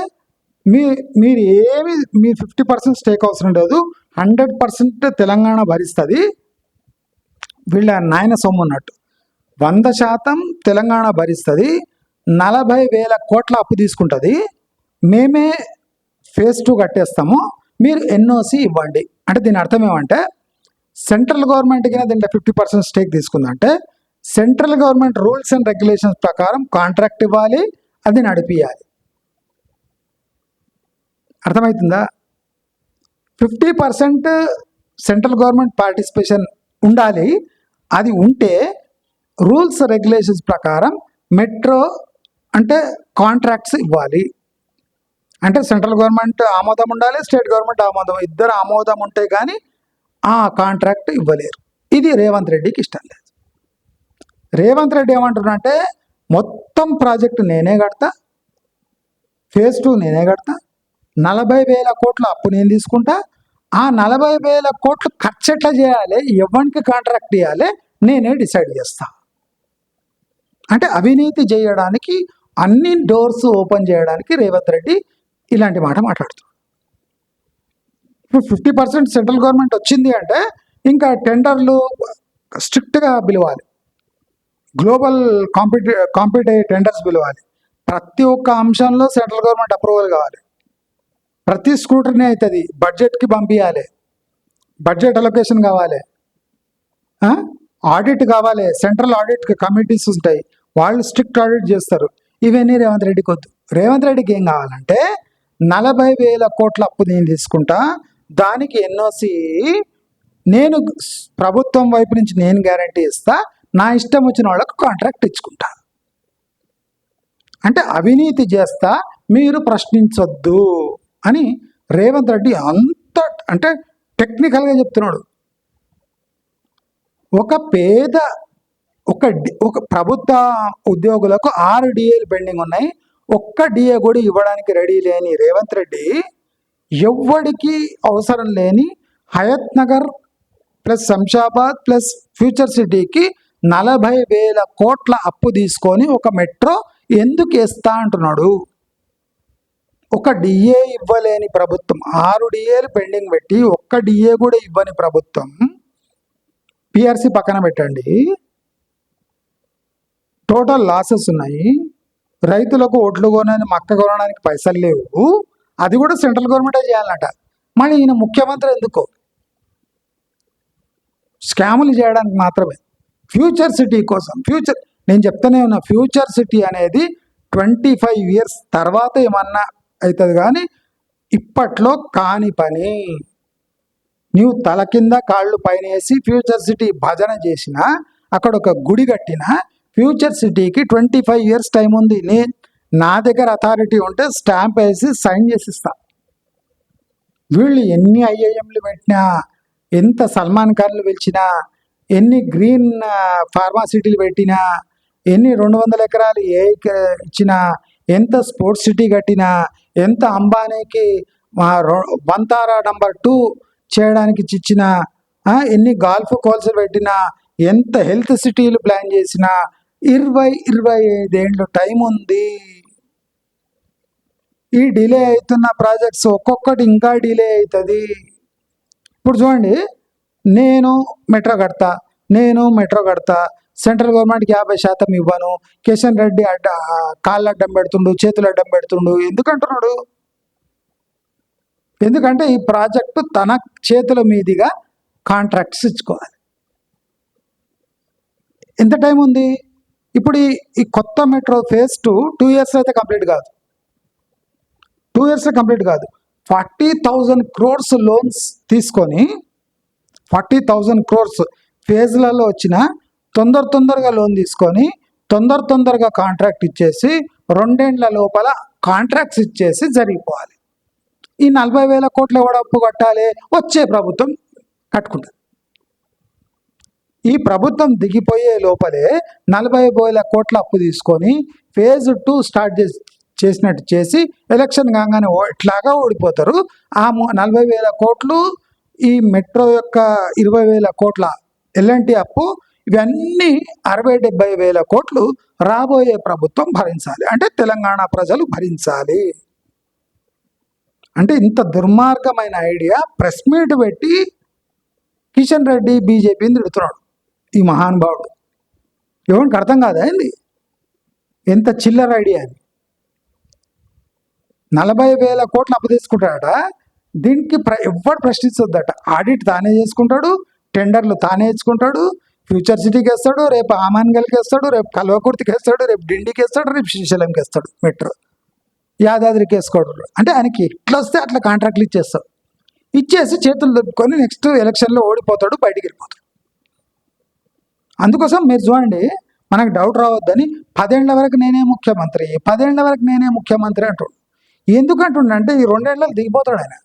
మీరు ఏమి మీ 50% స్టేక్ అవసరం లేదు, 100% తెలంగాణ భరిస్తుంది, వీళ్ళ నాయన సొమ్ము ఉన్నట్టు 100% తెలంగాణ భరిస్తుంది, 40,000 కోట్ల అప్పు తీసుకుంటుంది, మేమే ఫేజ్ 2 కట్టేస్తాము, మీరు ఎన్ఓసి ఇవ్వండి. అంటే దీని అర్థం ఏమంటే, సెంట్రల్ గవర్నమెంట్కి దీంట్లో 50% స్టేక్ తీసుకుందంటే central government rules and regulations ప్రకారం కాంట్రాక్ట్ ఇవ్వాలి, అది నడిపియాలి. అర్థమవుతుందా? 50% సెంట్రల్ గవర్నమెంట్ పార్టిసిపేషన్ ఉండాలి. అది ఉంటే రూల్స్ రెగ్యులేషన్స్ ప్రకారం మెట్రో అంటే కాంట్రాక్ట్స్ ఇవ్వాలి. అంటే సెంట్రల్ గవర్నమెంట్ ఆమోదం ఉండాలి, స్టేట్ గవర్నమెంట్ ఆమోదం, ఇద్దరు ఆమోదం ఉంటే కానీ ఆ కాంట్రాక్ట్ ఇవ్వలేరు. ఇది రేవంత్ రెడ్డికి ఇష్టం లేదు. రేవంత్ రెడ్డి ఏమంటున్నాడంటే, మొత్తం ప్రాజెక్టు నేనే కడతా, ఫేజ్ 2 నేనే కడతా, 40,000 కోట్ల అప్పు నేను తీసుకుంటా, ఆ 40,000 కోట్లు ఖర్చు ఎట్లా చేయాలి, ఎవరికి కాంట్రాక్ట్ ఇవ్వాలి నేనే డిసైడ్ చేస్తా. అంటే అవినీతి చేయడానికి, అన్ని డోర్స్ ఓపెన్ చేయడానికి రేవంత్ రెడ్డి ఇలాంటి మాట మాట్లాడుతున్నాడు. ఇప్పుడు 50% సెంట్రల్ గవర్నమెంట్ వచ్చింది అంటే ఇంకా టెండర్లు స్ట్రిక్ట్గా పిలవాలి, గ్లోబల్ కాంపిటేటివ్ టెండర్స్ పిలవాలి, ప్రతి ఒక్క అంశంలో సెంట్రల్ గవర్నమెంట్ అప్రూవల్ కావాలి, ప్రతి స్క్రూటనీ అవుతుంది, బడ్జెట్కి పంపించాలి, బడ్జెట్ అలొకేషన్ కావాలి, ఆడిట్ కావాలి, సెంట్రల్ ఆడిట్ కమిటీస్ ఉంటాయి, వాళ్ళు స్ట్రిక్ట్ ఆడిట్ చేస్తారు. ఇవన్నీ రేవంత్ రెడ్డికి వద్దు. రేవంత్ రెడ్డికి ఏం కావాలంటే, 40,000 కోట్ల అప్పు నేను తీసుకుంటా, దానికి ఎన్ఓసి నేను ప్రభుత్వం వైపు నుంచి నేను గ్యారంటీ ఇస్తా, నా ఇష్టం వచ్చిన వాళ్ళకు కాంట్రాక్ట్ ఇచ్చుకుంటా. అంటే అవినీతి చేస్తా, మీరు ప్రశ్నించొద్దు అని రేవంత్ రెడ్డి అంత అంటే టెక్నికల్గా చెప్తున్నాడు. ఒక ప్రభుత్వ ఉద్యోగులకు 6 డిఏలు పెండింగ్ ఉన్నాయి, ఒక్క డిఏ కూడా ఇవ్వడానికి రెడీ లేని రేవంత్ రెడ్డి ఎవ్వడికి అవసరం లేని Hayathnagar plus Shamshabad plus future సిటీకి 40,000 కోట్ల అప్పు తీసుకొని ఒక మెట్రో ఎందుకు వేస్తా అంటున్నాడు. ఒక డిఏ ఇవ్వలేని ప్రభుత్వం, 6 డిఏలు పెండింగ్ పెట్టి ఒక్క డిఏ కూడా ఇవ్వని ప్రభుత్వం, పిఆర్సి పక్కన పెట్టండి, టోటల్ లాసెస్ ఉన్నాయి, రైతులకు ఓట్లు కొనని మక్క కొనడానికి పైసలు లేవు, అది కూడా సెంట్రల్ గవర్నమెంటే చేయాలన్నట. మళ్ళీ ఈయన ముఖ్యమంత్రి ఎందుకో? స్కాములు చేయడానికి మాత్రమే. ఫ్యూచర్ సిటీ కోసం, నేను చెప్తానే ఉన్నా, ఫ్యూచర్ సిటీ అనేది 25 years తర్వాత ఏమన్నా అవుతుంది కానీ ఇప్పట్లో కాని పని. నీవు తల కింద కాళ్ళు పైన వేసి ఫ్యూచర్ సిటీ భజన చేసిన, అక్కడ ఒక గుడి కట్టిన, ఫ్యూచర్ సిటీకి 25 years టైం ఉంది. నా దగ్గర అథారిటీ ఉంటే స్టాంప్ వేసి సైన్ చేసిస్తా. వీళ్ళు ఎన్ని ఐఐఎంలు పెట్టినా, ఎంత సల్మాన్ ఖాన్లు పిలిచినా, ఎన్ని గ్రీన్ ఫార్మాసిటీలు పెట్టినా, ఎన్ని 200 ఎకరాలు ఇచ్చినా, ఎంత స్పోర్ట్స్ సిటీ కట్టినా, ఎంత అంబానీకి బంతారా నంబర్ 2 చేయడానికి ఇచ్చిన, ఎన్ని గాల్ఫ్ కోల్స్ పెట్టినా, ఎంత హెల్త్ సిటీలు ప్లాన్ చేసినా 25 ఏళ్ళు టైం ఉంది. ఈ డిలే అవుతున్న ప్రాజెక్ట్స్ ఒక్కొక్కటి ఇంకా డిలే అవుతుంది. ఇప్పుడు చూడండి, నేను మెట్రో కడతా, సెంట్రల్ గవర్నమెంట్కి 50% ఇవ్వను, కిషన్ రెడ్డి కాళ్ళు అడ్డం పెడుతుండు, చేతులు అడ్డం పెడుతుండు. ఎందుకంటున్నాడు? ఎందుకంటే ఈ ప్రాజెక్టు తన చేతుల మీదుగా కాంట్రాక్ట్స్ ఇచ్చుకోవాలి. ఎంత టైం ఉంది? ఇప్పుడు ఈ కొత్త మెట్రో ఫేజ్ 2 years అయితే కంప్లీట్ కాదు. 2 years కంప్లీట్ కాదు. 40,000 crores లోన్స్ తీసుకొని 40,000 crores ఫేజ్లలో వచ్చిన తొందరగా లోన్ తీసుకొని తొందరగా కాంట్రాక్ట్ ఇచ్చేసి 2 ఏళ్ల లోపల కాంట్రాక్ట్స్ ఇచ్చేసి జరిగిపోవాలి. ఈ 40,000 కోట్లు ఎవడ అప్పు కట్టాలి? వచ్చే ప్రభుత్వం కట్టుకుంటుంది. ఈ ప్రభుత్వం దిగిపోయే లోపలే 40,000 కోట్ల అప్పు తీసుకొని ఫేజ్ 2 స్టార్ట్ చేసినట్టు చేసి ఎలక్షన్ కాగానే ఇట్లాగా ఓడిపోతారు. ఆ 40,000 కోట్లు ఈ మెట్రో యొక్క 20,000 కోట్ల ఎల్ఎన్టీ అప్పు, ఇవన్నీ 60,000-70,000 కోట్లు రాబోయే ప్రభుత్వం భరించాలి. అంటే తెలంగాణ ప్రజలు భరించాలి. అంటే ఇంత దుర్మార్గమైన ఐడియా ప్రెస్ మీట్ పెట్టి కిషన్ రెడ్డి బీజేపీని తిడుతున్నాడు ఈ మహానుభావుడు. ఎవరికి అర్థం కాదా ఏంది? ఎంత చిల్లర ఐడియా అది. 40,000 కోట్లు అప్పు తీసుకుంటాడట. దీనికి ఎవ్వడు ప్రశ్నించొద్దట. ఆడిట్ తానే చేసుకుంటాడు, టెండర్లు తానే ఇచ్చుకుంటాడు, ఫ్యూచర్ సిటీకి వేస్తాడు, రేపు ఆమాన్గల్కి వేస్తాడు, రేపు కల్వకుర్తికి వేస్తాడు, రేపు డిండికి వేస్తాడు, రేపు శ్రీశైలంకి వేస్తాడు, మెట్రో యాదాద్రికి వేసుకోవడం. అంటే ఆయనకి ఎట్లా వస్తే అట్లా కాంట్రాక్ట్లు ఇచ్చేసి చేతులు దొరుకుకొని నెక్స్ట్ ఎలక్షన్లో ఓడిపోతాడు, బయటికి వెళ్ళిపోతాడు. అందుకోసం మీరు చూడండి, మనకు డౌట్ రావద్దని 10 ఏళ్ల వరకు నేనే ముఖ్యమంత్రి అంటాడు. ఎందుకంటుండంటే ఈ 2 ఏళ్ళలో దిగిపోతాడు ఆయన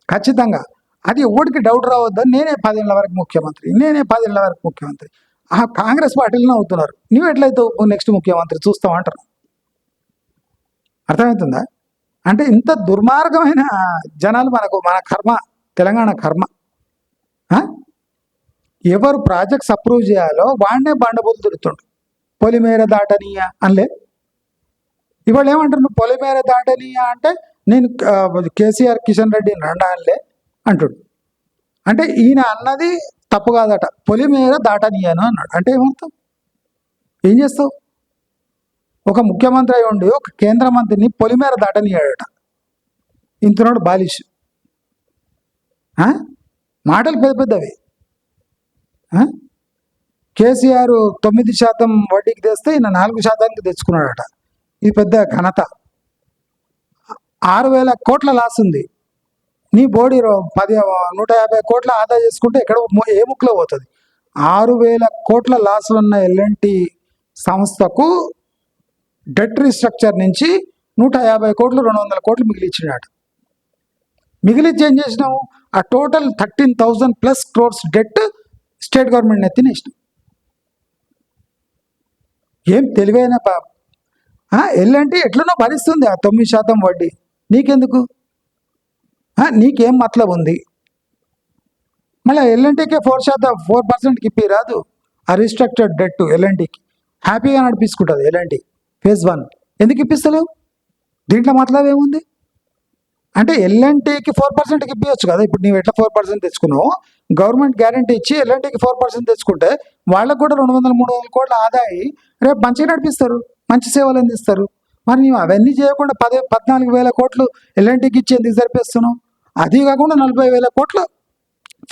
ఖచ్చితంగా. అది ఎవరికి డౌట్ రావద్దని నేనే 10 ఏళ్ల వరకు ముఖ్యమంత్రి. ఆ కాంగ్రెస్ పార్టీలోనే అవుతున్నారు. నువ్వు ఎట్లయితే నెక్స్ట్ ముఖ్యమంత్రి చూస్తావు అంటారు. అర్థమవుతుందా? అంటే ఇంత దుర్మార్గమైన జనాలు మన కర్మ, తెలంగాణ కర్మ. ఎవరు ప్రాజెక్ట్స్ అప్రూవ్ చేయాలో వాడినే బండబూతులు తిరుగుతుండు. పొలిమేర దాటనీయ అనలే. ఇవాళ ఏమంటారు? నువ్వు పొలిమేర దాటనీయ అంటే నేను కేసీఆర్ కిషన్ రెడ్డి అనలే అంటుడు. అంటే ఈయన అన్నది తప్పు కాదట, పొలిమేర దాటనీయను అన్నాడు. అంటే ఏమర్థం? ఏం చేస్తావు? ఒక ముఖ్యమంత్రి అయి ఉండి ఒక కేంద్ర మంత్రిని పొలిమేర దాటనీయాడట. ఇంతనాడు బాలిష్ మాటలు పెద్దవి. కేసీఆర్ 9% వడ్డీకి తెస్తే ఈయన 4%కి తెచ్చుకున్నాడట. ఇది పెద్ద ఘనత. 6,000 కోట్ల లాస్ ఉంది. నీ బోడీ 150 కోట్ల ఆదా చేసుకుంటే ఎక్కడ ఏ ముక్కులో పోతుంది? 6,000 కోట్ల లాసులు ఉన్న ఎల్ఎన్టీ సంస్థకు డెట్ రీస్ట్రక్చర్ నుంచి 150 కోట్లు 200 కోట్లు మిగిలిచ్చినాడు. మిగిలిచ్చి ఏం చేసినావు? ఆ total 13,000+ crores debt state government ఎత్తినేసినాం. ఏం తెలివైన ఎల్ఎన్టీ ఎట్లనో భరిస్తుంది ఆ 9% వడ్డీ. నీకెందుకు? నీకేం మతలబు ఉంది? మళ్ళీ ఎల్ఎన్టీకే 4%కి ఇప్పి రాదు. ఆ రీస్ట్రక్చర్డ్ డెట్ ఎల్ఎన్టీకి హ్యాపీగా నడిపించుకుంటుంది. ఎల్ఎన్టీ ఫేజ్ 1 ఎందుకు ఇప్పిస్తలేవు? దీంట్లో మతలబు ఏముంది? అంటే ఎల్ఎన్టీకి 4%కి ఇప్పించచ్చు కదా. ఇప్పుడు నీవు ఎట్లా 4% తెచ్చుకున్నావు, గవర్నమెంట్ గ్యారంటీ ఇచ్చి ఎల్ఎన్టీకి 4% తెచ్చుకుంటే వాళ్ళకు కూడా 200-300 కోట్ల ఆదాయి రేపు మంచిగా నడిపిస్తారు, మంచి సేవలు అందిస్తారు. మరి నీవు అవన్నీ చేయకుండా 14,000 కోట్లు ఎల్ఎన్టీకి ఇచ్చి ఎందుకు సరిపేస్తున్నావు? అది కాకుండా 40,000 కోట్లు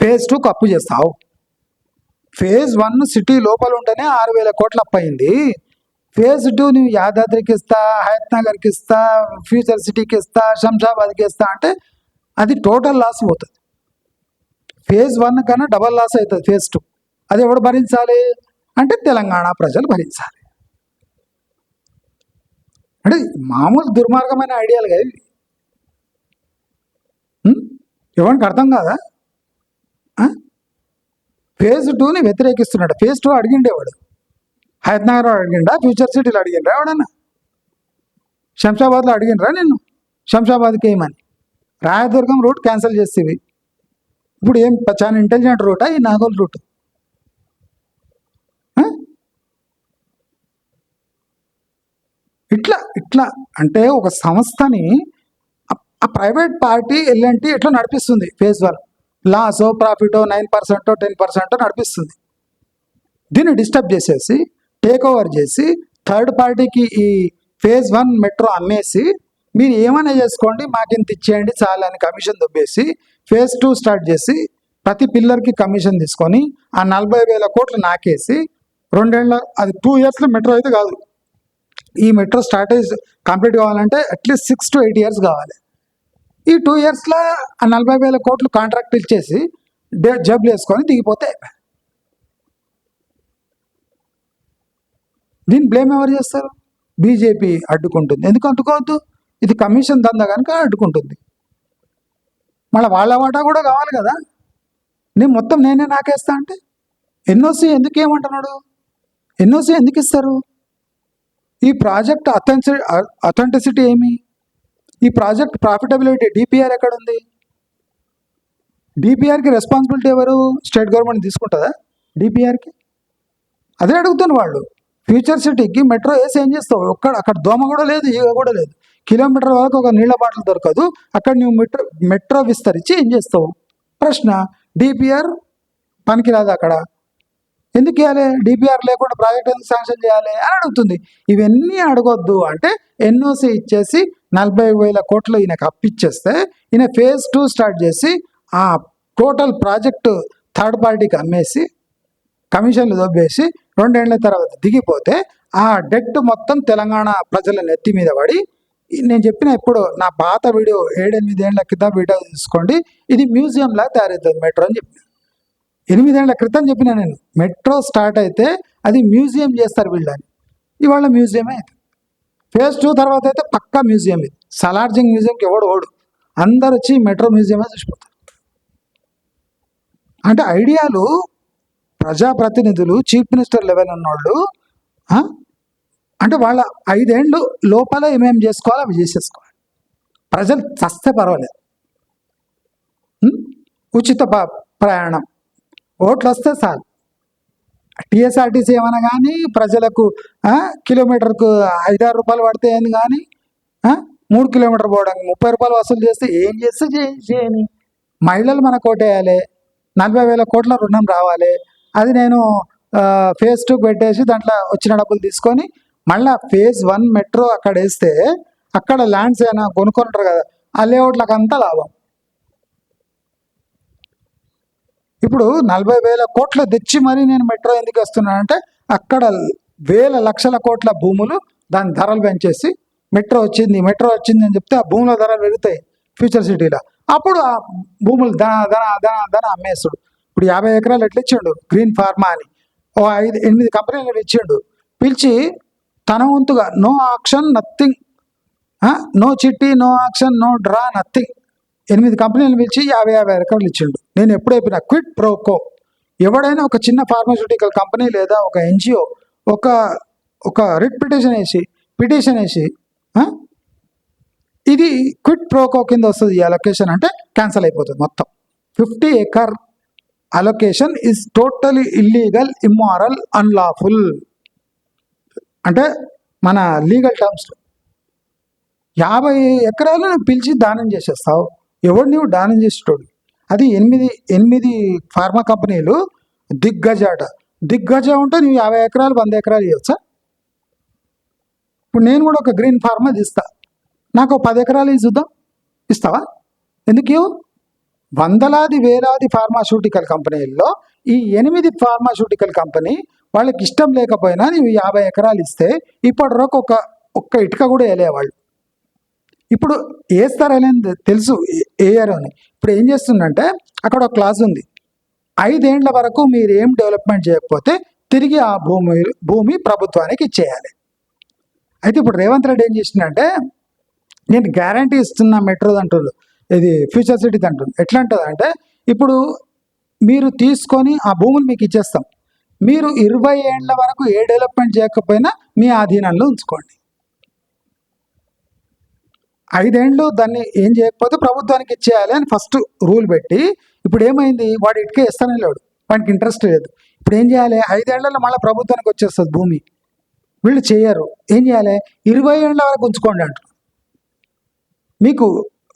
ఫేజ్ 2 అప్పు చేస్తావు. ఫేజ్ 1 సిటీ లోపల ఉంటేనే 6,000 కోట్ల అప్పు అయింది. ఫేజ్ 2 నువ్వు యాదాద్రికి ఇస్తా, హయత్ నగర్కి ఇస్తా, ఫ్యూచర్ సిటీకి ఇస్తా, శంషాబాద్కి ఇస్తా అంటే అది టోటల్ లాస్ పోతుంది. ఫేజ్ 1 కన్నా డబల్ లాస్ అవుతుంది ఫేజ్ 2. అది ఎవడు భరించాలి అంటే తెలంగాణ ప్రజలు భరించాలి. అంటే మామూలు దుర్మార్గమైన ఐడియాలు కదా ఇవి. ఎవరికి అర్థం కాదా? ఫేజ్ 2ని వ్యతిరేకిస్తున్నాడు. ఫేజ్ 2 అడిగిండేవాడు. హైదరాబాద్లో అడిగిండా, ఫ్యూచర్ సిటీలో అడిగిండ్రా ఎవడన్నా? శంషాబాద్లో అడిగినరా నిన్ను శంషాబాద్కి ఏమని? రాయదుర్గం రూట్ క్యాన్సిల్ చేసేవి. ఇప్పుడు ఏం చాలా ఇంటెలిజెంట్ రూటా ఈ నాగోల్ రూట్? ఇట్లా అంటే ఒక సంస్థని ఆ ప్రైవేట్ పార్టీ ఎల్ఎన్టీ ఎట్లా నడిపిస్తుంది? ఫేజ్ 1 లాసో ప్రాఫిటో 9% 10% నడిపిస్తుంది. దీన్ని డిస్టర్బ్ చేసేసి టేక్ ఓవర్ చేసి థర్డ్ పార్టీకి ఈ ఫేజ్ 1 మెట్రో అమ్మేసి మీరు ఏమైనా చేసుకోండి మాకు ఇంత ఇచ్చేయండి చాలా అని కమిషన్ దొబ్బేసి ఫేజ్ 2 స్టార్ట్ చేసి ప్రతి పిల్లర్కి కమిషన్ తీసుకొని ఆ 40,000 కోట్లు నాకేసి 2 ఏళ్ళ, అది 2 ఇయర్స్లో మెట్రో అయితే కాదు. ఈ మెట్రో స్టార్టేజ్ కంప్లీట్ కావాలంటే అట్లీస్ట్ 6 to 8 years కావాలి. ఈ 2 yearsలో ఆ 40,000 కోట్లు కాంట్రాక్ట్ ఇచ్చేసి జబ్బులు వేసుకొని దిగిపోతే దీన్ని బ్లేమ్ ఎవరు చేస్తారు? బీజేపీ అడ్డుకుంటుంది. ఎందుకు అడ్డుకోవద్దు? ఇది కమిషన్ దందా కనుక అడ్డుకుంటుంది. మళ్ళీ వాళ్ళ వాటా కూడా కావాలి కదా. నేను మొత్తం నేనే నాకేస్తా అంటే ఎన్ఓసి ఎందుకు ఏమంటున్నాడు? ఎన్ఓసి ఎందుకు ఇస్తారు? ఈ ప్రాజెక్ట్ అథెంటిసిటీ ఏమి? ఈ ప్రాజెక్ట్ ప్రాఫిటబిలిటీ డిపిఆర్ ఎక్కడుంది? డిపిఆర్కి రెస్పాన్సిబిలిటీ ఎవరు? స్టేట్ గవర్నమెంట్ తీసుకుంటుందా డిపిఆర్కి? అదే అడుగుతున్న వాళ్ళు. ఫ్యూచర్ సిటీకి మెట్రో వేసి ఏం చేస్తావు? అక్కడ దోమ కూడా లేదు, ఈగ కూడా లేదు. కిలోమీటర్ వరకు ఒక నీళ్ళ బాటిల్ దొరకదు. అక్కడ నువ్వు మెట్రో విస్తరించి ఏం చేస్తావు? ప్రశ్న. డిపిఆర్ పనికిరాదు అక్కడ. ఎందుకు ఇవ్వాలి? డిపిఆర్ లేకుండా ప్రాజెక్ట్ ఎందుకు శాంక్షన్ చేయాలి అని అడుగుతుంది. ఇవన్నీ అడగొద్దు అంటే ఎన్ఓసి ఇచ్చేసి 40,000 కోట్లు ఈయనకు అప్పిచ్చేస్తే ఈయన ఫేజ్ 2 స్టార్ట్ చేసి ఆ టోటల్ ప్రాజెక్టు థర్డ్ పార్టీకి అమ్మేసి కమిషన్లు దొబ్బేసి 2 ఏళ్ల తర్వాత దిగిపోతే ఆ డెట్ మొత్తం తెలంగాణ ప్రజల నెత్తి మీద పడి, నేను చెప్పిన ఇప్పుడు నా పాత వీడియో 7-8 ఏళ్ల క్రితం వీడియో తీసుకోండి, ఇది మ్యూజియంలా తయారవుతుంది మెట్రో అని చెప్పిన. 8 ఏళ్ల క్రితం చెప్పిన నేను. మెట్రో స్టార్ట్ అయితే అది మ్యూజియం చేస్తారు వీళ్ళని. ఇవాళ మ్యూజియమే అయితే ఫేజ్ 2 తర్వాత అయితే పక్కా మ్యూజియం. ఇది సలార్జింగ్ మ్యూజియంకి ఓడు అందరు వచ్చి మెట్రో మ్యూజియమే చూసిపోతారు. అంటే ఐడియాలు ప్రజాప్రతినిధులు చీఫ్ మినిస్టర్ లెవెల్ ఉన్నవాళ్ళు అంటే వాళ్ళ 5 ఏళ్ళు లోపల ఏమేమి చేసుకోవాలో అవి చేసేసుకోవాలి. ప్రజలు చస్తే పర్వాలేదు. ఉచిత ప్రయాణం ఓట్లు వస్తే చాలు. టీఎస్ఆర్టీసీ ఏమైనా కానీ ప్రజలకు కిలోమీటర్కు 5-6 రూపాయలు పడతాయని కానీ 3 కిలోమీటర్ పోవడానికి 30 రూపాయలు వసూలు చేస్తే ఏం చేస్తే చేయని. మహిళలు మనకు ఓటేయాలి, 40,000 కోట్ల రుణం రావాలి. అది నేను ఫేజ్ 2 పెట్టేసి దాంట్లో వచ్చిన డబ్బులు తీసుకొని మళ్ళీ ఫేజ్ 1 మెట్రో అక్కడ వేస్తే అక్కడ ల్యాండ్స్ ఏమైనా కొనుక్కుంటారు కదా, ఆ లేఅవుట్లకు అంతా లాభం. ఇప్పుడు 40,000 కోట్లు తెచ్చి మరీ నేను మెట్రో ఎందుకు వస్తున్నానంటే అక్కడ వేల లక్షల కోట్ల భూములు దాని ధరలు పెంచేసి మెట్రో వచ్చింది అని చెప్తే ఆ భూముల ధరలు పెరుగుతాయి ఫ్యూచర్ సిటీలో. అప్పుడు ఆ భూములు ధన అమ్మేస్తాడు. ఇప్పుడు 50 ఎకరాలు ఎట్లా ఇచ్చిండు గ్రీన్ ఫార్మా అని, ఓ 5-8 కంపెనీలు ఇచ్చిండు. పిలిచి తన వంతుగా నో ఆక్షన్ నథింగ్, నో చిట్టి, no auction, no draw, nothing. 8 కంపెనీలు పిలిచి 50 ఎకరాలు ఇచ్చిండు. నేను ఎప్పుడు చెప్పినా క్విట్ ప్రోకో. ఎవడైనా ఒక చిన్న ఫార్మాస్యూటికల్ కంపెనీ లేదా ఒక ఎన్జిఓ ఒక రిట్ పిటిషన్ వేసి ఇది క్విట్ ప్రోకో కింద వస్తుంది ఈ అలొకేషన్ అంటే క్యాన్సిల్ అయిపోతుంది మొత్తం. 50 acre allocation is totally illegal, immoral, unlawful అంటే మన లీగల్ టర్మ్స్లో. 50 ఎకరాలు నువ్వు పిలిచి దానం చేసేస్తావు. ఎవడు నువ్వు దానం చేసేటోడు? అది 8 ఫార్మా కంపెనీలు దిగ్గజ ఉంటే నువ్వు 50 ఎకరాలు 100 ఎకరాలు ఇవ్వచ్చా? ఇప్పుడు నేను కూడా ఒక గ్రీన్ ఫార్మా ఇస్తా, నాకు 10 ఎకరాలు చూద్దాం, ఇస్తావా? ఎందుకు ఇవ్వు? వందలాది వేలాది ఫార్మాస్యూటికల్ కంపెనీల్లో ఈ 8 ఫార్మాస్యూటికల్ కంపెనీ వాళ్ళకి ఇష్టం లేకపోయినా నువ్వు 50 ఎకరాలు ఇస్తే ఇప్పటి వరకు ఒక్క ఇటుక కూడా వేయలేవాళ్ళు. ఇప్పుడు వేస్తారనేది తెలుసు వేయరు అని. ఇప్పుడు ఏం చేస్తుందంటే అక్కడ ఒక క్లాజ్ ఉంది, 5 ఏళ్ల వరకు మీరు ఏం డెవలప్మెంట్ చేయకపోతే తిరిగి ఆ భూమి ప్రభుత్వానికి ఇచ్చేయాలి. అయితే ఇప్పుడు రేవంత్ రెడ్డి ఏం చేసిందంటే నేను గ్యారంటీ ఇస్తున్నా మెట్రో అంటున్నారు. ఇది ఫ్యూచర్ సిటీస్ అంటుంది. ఎట్లా ఉంటుంది అంటే ఇప్పుడు మీరు తీసుకొని ఆ భూములు మీకు ఇచ్చేస్తాం, మీరు 20 ఏళ్ల వరకు ఏ డెవలప్మెంట్ చేయకపోయినా మీ ఆధీనంలో ఉంచుకోండి. 5 ఏళ్ళు దాన్ని ఏం చేయకపోతే ప్రభుత్వానికి ఇచ్చేయాలి అని ఫస్ట్ రూల్ పెట్టి, ఇప్పుడు ఏమైంది, వాడు ఇటుకే ఇస్తానే లేడు, వాడికి ఇంట్రెస్ట్ లేదు. ఇప్పుడు ఏం చేయాలి, 5 ఏళ్లలో మళ్ళీ ప్రభుత్వానికి వచ్చేస్తుంది భూమి. వీళ్ళు చేయరు, ఏం చేయాలి, 20 ఏళ్ల వరకు ఉంచుకోండి అంటారు. మీకు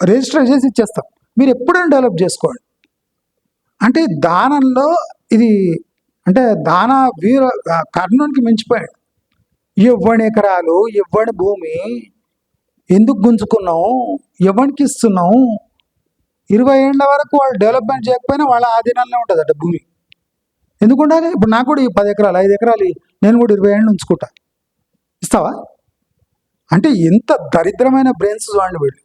రిజిస్టర్ చేసి ఇచ్చేస్తాం, మీరు ఎప్పుడైనా డెవలప్ చేసుకోండి. అంటే దానంలో ఇది అంటే దాన వీర కర్ణునికి మించిపోయాడు. ఇవ్వని ఎకరాలు, ఇవ్వని భూమి ఎందుకు గుంజుకున్నావు, ఎవరికి ఇస్తున్నావు? 20 ఏళ్ల వరకు వాళ్ళు డెవలప్మెంట్ చేయకపోయినా వాళ్ళ ఆధీనంలో ఉంటుందట భూమి. ఎందుకు ఉండాలి? ఇప్పుడు నాకు కూడా ఈ 10 ఎకరాలు 5 ఎకరాలు నేను కూడా 20 ఏళ్ళు ఉంచుకుంటా, ఇస్తావా? అంటే ఎంత దరిద్రమైన బ్రెయిన్స్ చూడండి వీళ్ళు.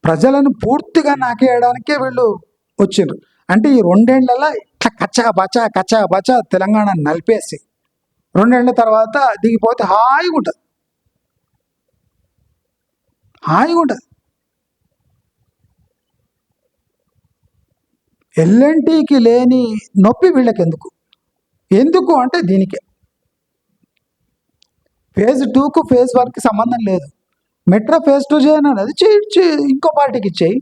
ప్రజలను పూర్తిగా నాకేయడానికే వీళ్ళు వచ్చిండ్రు. అంటే ఈ 2 ఏళ్లలో ఇట్లా కచ్చా బచా తెలంగాణ నలిపేసి 2 ఏళ్ల తర్వాత దిగిపోతే హాయిగా ఉంటుంది. ఎల్ఎన్టీకి లేని నొప్పి వీళ్ళకి ఎందుకు అంటే దీనికే. ఫేజ్ 2కు ఫేజ్ 1కి సంబంధం లేదు. మెట్రో ఫేజ్ 2 చేయను అనేది ఇంకో పార్టీకి ఇచ్చేయి,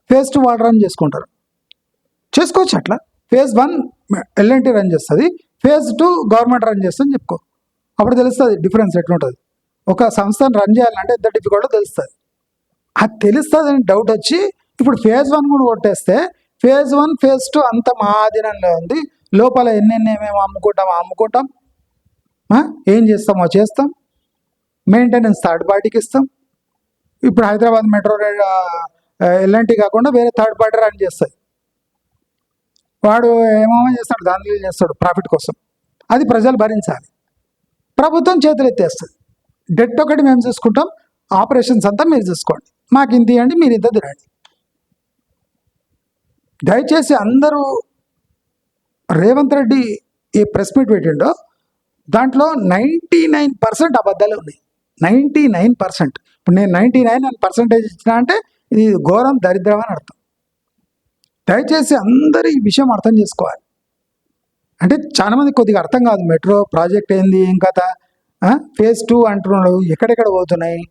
ఫేజ్ 2 వాళ్ళు రన్ చేసుకుంటారు, చేసుకోవచ్చు. అట్లా ఫేజ్ 1 ఎల్ఎన్టీ రన్ చేస్తుంది, ఫేజ్ 2 గవర్నమెంట్ రన్ చేస్తుంది చెప్పుకో. అప్పుడు తెలుస్తుంది డిఫరెన్స్ ఎట్లుంటుంది. ఒక సంస్థను రన్ చేయాలంటే ఎంత డిఫికల్టో తెలుస్తుంది. అది తెలుస్తుంది అని డౌట్ వచ్చి ఇప్పుడు ఫేజ్ 1 కూడా కొట్టేస్తే ఫేజ్ 1 ఫేజ్ 2 అంత మా ఆధీనంలో ఉంది, లోపల ఎన్నెన్నేమేమో అమ్ముకుంటాం, ఏం చేస్తామో చేస్తాం, మెయింటెనెన్స్ థర్డ్ పార్టీకి ఇస్తాం. ఇప్పుడు హైదరాబాద్ మెట్రో ఎల్ఎన్టీ కాకుండా వేరే థర్డ్ పార్టీ రన్ చేస్తుంది, వాడు ఏమో చేస్తాడు, దానిలో చేస్తాడు ప్రాఫిట్ కోసం. అది ప్రజలు భరించాలి, ప్రభుత్వం చేతులు ఎత్తేస్తుంది. డెట్ ఒకటి మేము చూసుకుంటాం, ఆపరేషన్స్ అంతా మీరు చూసుకోండి, మాకు ఇంత ఇవ్వండి, మీరు ఇంత తినండి. దయచేసి అందరూ రేవంత్ రెడ్డి ఈ ప్రెస్ మీట్ పెట్టిండో దాంట్లో 99% అబద్ధాలే ఉన్నాయి. 99%. ఇప్పుడు నేను 99% ఇచ్చిన అంటే ఇది ఘోరం, దరిద్రం అని అర్థం. దయచేసి అందరూ ఈ విషయం అర్థం చేసుకోవాలి. అంటే చాలామంది కొద్దిగా అర్థం కాదు, మెట్రో ప్రాజెక్ట్ ఏంది, ఏం కథ, ఫేజ్ 2 అంటున్నాడు, ఎక్కడెక్కడ పోతున్నాయి.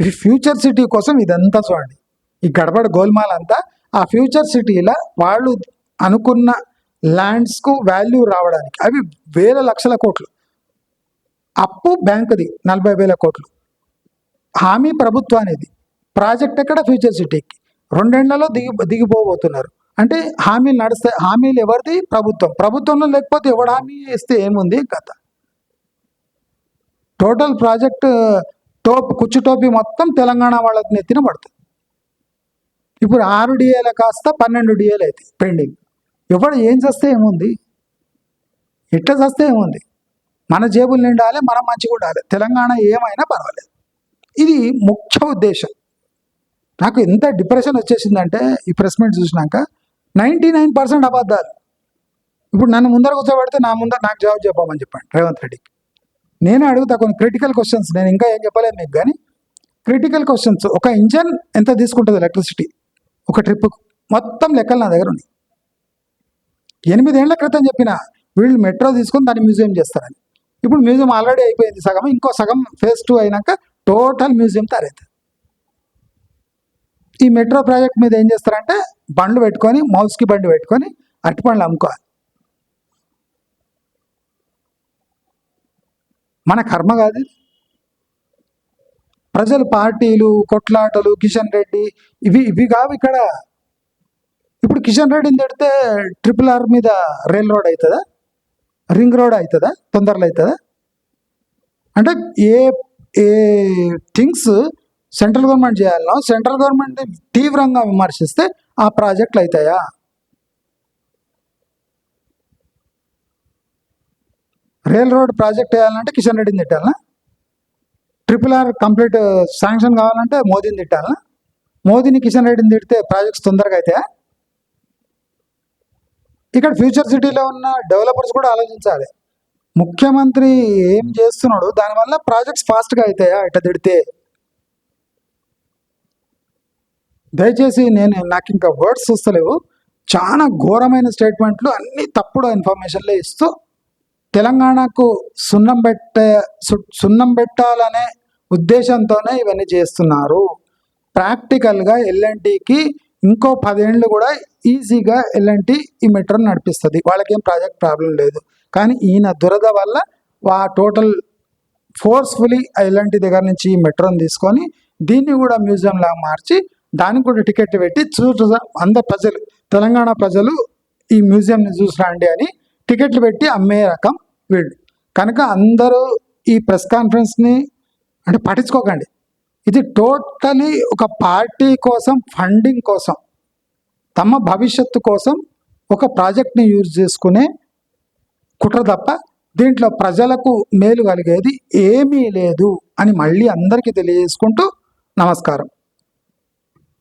ఈ ఫ్యూచర్ సిటీ కోసం ఇదంతా చూడండి, ఈ గడబడ గోల్మాల్ అంతా ఆ ఫ్యూచర్ సిటీలో వాళ్ళు అనుకున్న ల్యాండ్స్కు వాల్యూ రావడానికి అవి వేల లక్షల కోట్లు, అప్పు బ్యాంకుది 40,000 కోట్లు, హామీ ప్రభుత్వానిది. ప్రాజెక్ట్ ఎక్కడ, ఫ్యూచర్ సిటీకి 2 ఏళ్లలో దిగిపోబోతున్నారు. అంటే హామీలు నడుస్తాయి, హామీలు ఎవరిది, ప్రభుత్వంలో లేకపోతే ఎవడు హామీ ఇస్తే ఏముంది కథ. టోటల్ ప్రాజెక్ట్ కుచ్చు టోపీ మొత్తం తెలంగాణ వాళ్ళకి నెత్తిన పడుతుంది. ఇప్పుడు 6 DAలు కాస్త 12 DAలు అయితే పెండింగ్. ఎవడు ఏం చేస్తే ఏముంది, ఎట్లా చేస్తే ఏముంది, మన జేబులు నిండాలి, మనం మంచిగా ఉండాలి, తెలంగాణ ఏమైనా పర్వాలేదు. ఇది ముఖ్య ఉద్దేశం. నాకు ఎంత డిప్రెషన్ వచ్చేసిందంటే ఈ ప్రెస్ మీట్ చూసినాక 99% అబద్ధాలు. ఇప్పుడు నన్ను ముందర కూర్చోబెడితే నాకు జవాబు చెప్పమని చెప్పండి రేవంత్ రెడ్డికి. నేను అడుగుతా కొన్ని క్రిటికల్ క్వశ్చన్స్, నేను ఇంకా ఏం చెప్పలేదు మీకు, కానీ క్రిటికల్ క్వశ్చన్స్. ఒక ఇంజన్ ఎంత తీసుకుంటుంది ఎలక్ట్రిసిటీ ఒక ట్రిప్కు, మొత్తం లెక్కలు నా దగ్గర ఉన్నాయి. 8 ఏళ్ల క్రితం చెప్పిన వీళ్ళు మెట్రో తీసుకొని దాన్ని మ్యూజియం చేస్తారని. ఇప్పుడు మ్యూజియం ఆల్రెడీ అయిపోయింది సగం, ఇంకో సగం ఫేజ్ 2 అయినాక టోటల్ మ్యూజియం తయారవుతుంది. ఈ మెట్రో ప్రాజెక్ట్ మీద ఏం చేస్తారంటే బండ్లు పెట్టుకొని, మౌస్కి బండి పెట్టుకొని అరటిపండ్లు అమ్ముకోవాలి. మన కర్మ కాదు. ప్రజలు పార్టీలు, కొట్లాటలు, కిషన్ రెడ్డి ఇవి కావు ఇక్కడ. ఇప్పుడు కిషన్ రెడ్డిని తిడితే RRR మీద రైల్ రోడ్ అవుతుందా, రింగ్ రోడ్ అవుతుందా, తొందరలో అవుతుందా? అంటే ఏ థింగ్స్ సెంట్రల్ గవర్నమెంట్ చేయాలనో సెంట్రల్ గవర్నమెంట్ తీవ్రంగా విమర్శిస్తే ఆ ప్రాజెక్టులు అవుతాయా? రైల్ రోడ్ ప్రాజెక్ట్ వేయాలంటే కిషన్ రెడ్డిని తిట్టాలనా? RRR కంప్లీట్ శాంక్షన్ కావాలంటే మోదీని తిట్టాలనా? మోదీని కిషన్ రెడ్డిని తిడితే ప్రాజెక్ట్స్ తొందరగా అవుతాయా? ఇక్కడ ఫ్యూచర్ సిటీలో ఉన్న డెవలపర్స్ కూడా ఆలోచించాలి. ముఖ్యమంత్రి ఏం చేస్తున్నాడు, దానివల్ల ప్రాజెక్ట్స్ ఫాస్ట్గా అవుతాయా ఇట్లా తిడితే? దయచేసి నాకు ఇంకా వర్డ్స్ వస్తలేవు. చాలా ఘోరమైన స్టేట్మెంట్లు, అన్ని తప్పుడు ఇన్ఫర్మేషన్లే ఇస్తూ తెలంగాణకు సున్నం పెట్టాలనే ఉద్దేశంతోనే ఇవన్నీ చేస్తున్నారు. ప్రాక్టికల్గా ఎల్ఎన్టీకి ఇంకో 10 ఏళ్ళు కూడా ఈజీగా ఎల్ఎన్టీ ఈ మెట్రోని నడిపిస్తుంది. వాళ్ళకేం ప్రాజెక్ట్ ప్రాబ్లం లేదు. కానీ ఈయన దురద వల్ల టోటల్ ఫోర్స్ఫుల్లీ ఎల్ఎన్టీ దగ్గర నుంచి ఈ మెట్రోని తీసుకొని దీన్ని కూడా మ్యూజియం లాగా మార్చి దానికి కూడా టికెట్ పెట్టి అందరు తెలంగాణ ప్రజలు ఈ మ్యూజియంని చూసిరండి అని టికెట్లు పెట్టి అమ్మే రకం వీళ్ళు. కనుక అందరూ ఈ ప్రెస్ కాన్ఫరెన్స్ని అంటే పట్టించుకోకండి. ఇది టోటలీ ఒక పార్టీ కోసం, ఫండింగ్ కోసం, తమ భవిష్యత్తు కోసం ఒక ప్రాజెక్ట్ని యూజ్ చేసుకునే కుట్ర తప్ప దీంట్లో ప్రజలకు మేలు కలిగేది ఏమీ లేదు అని మళ్ళీ అందరికీ తెలియజేసుకుంటూ నమస్కారం.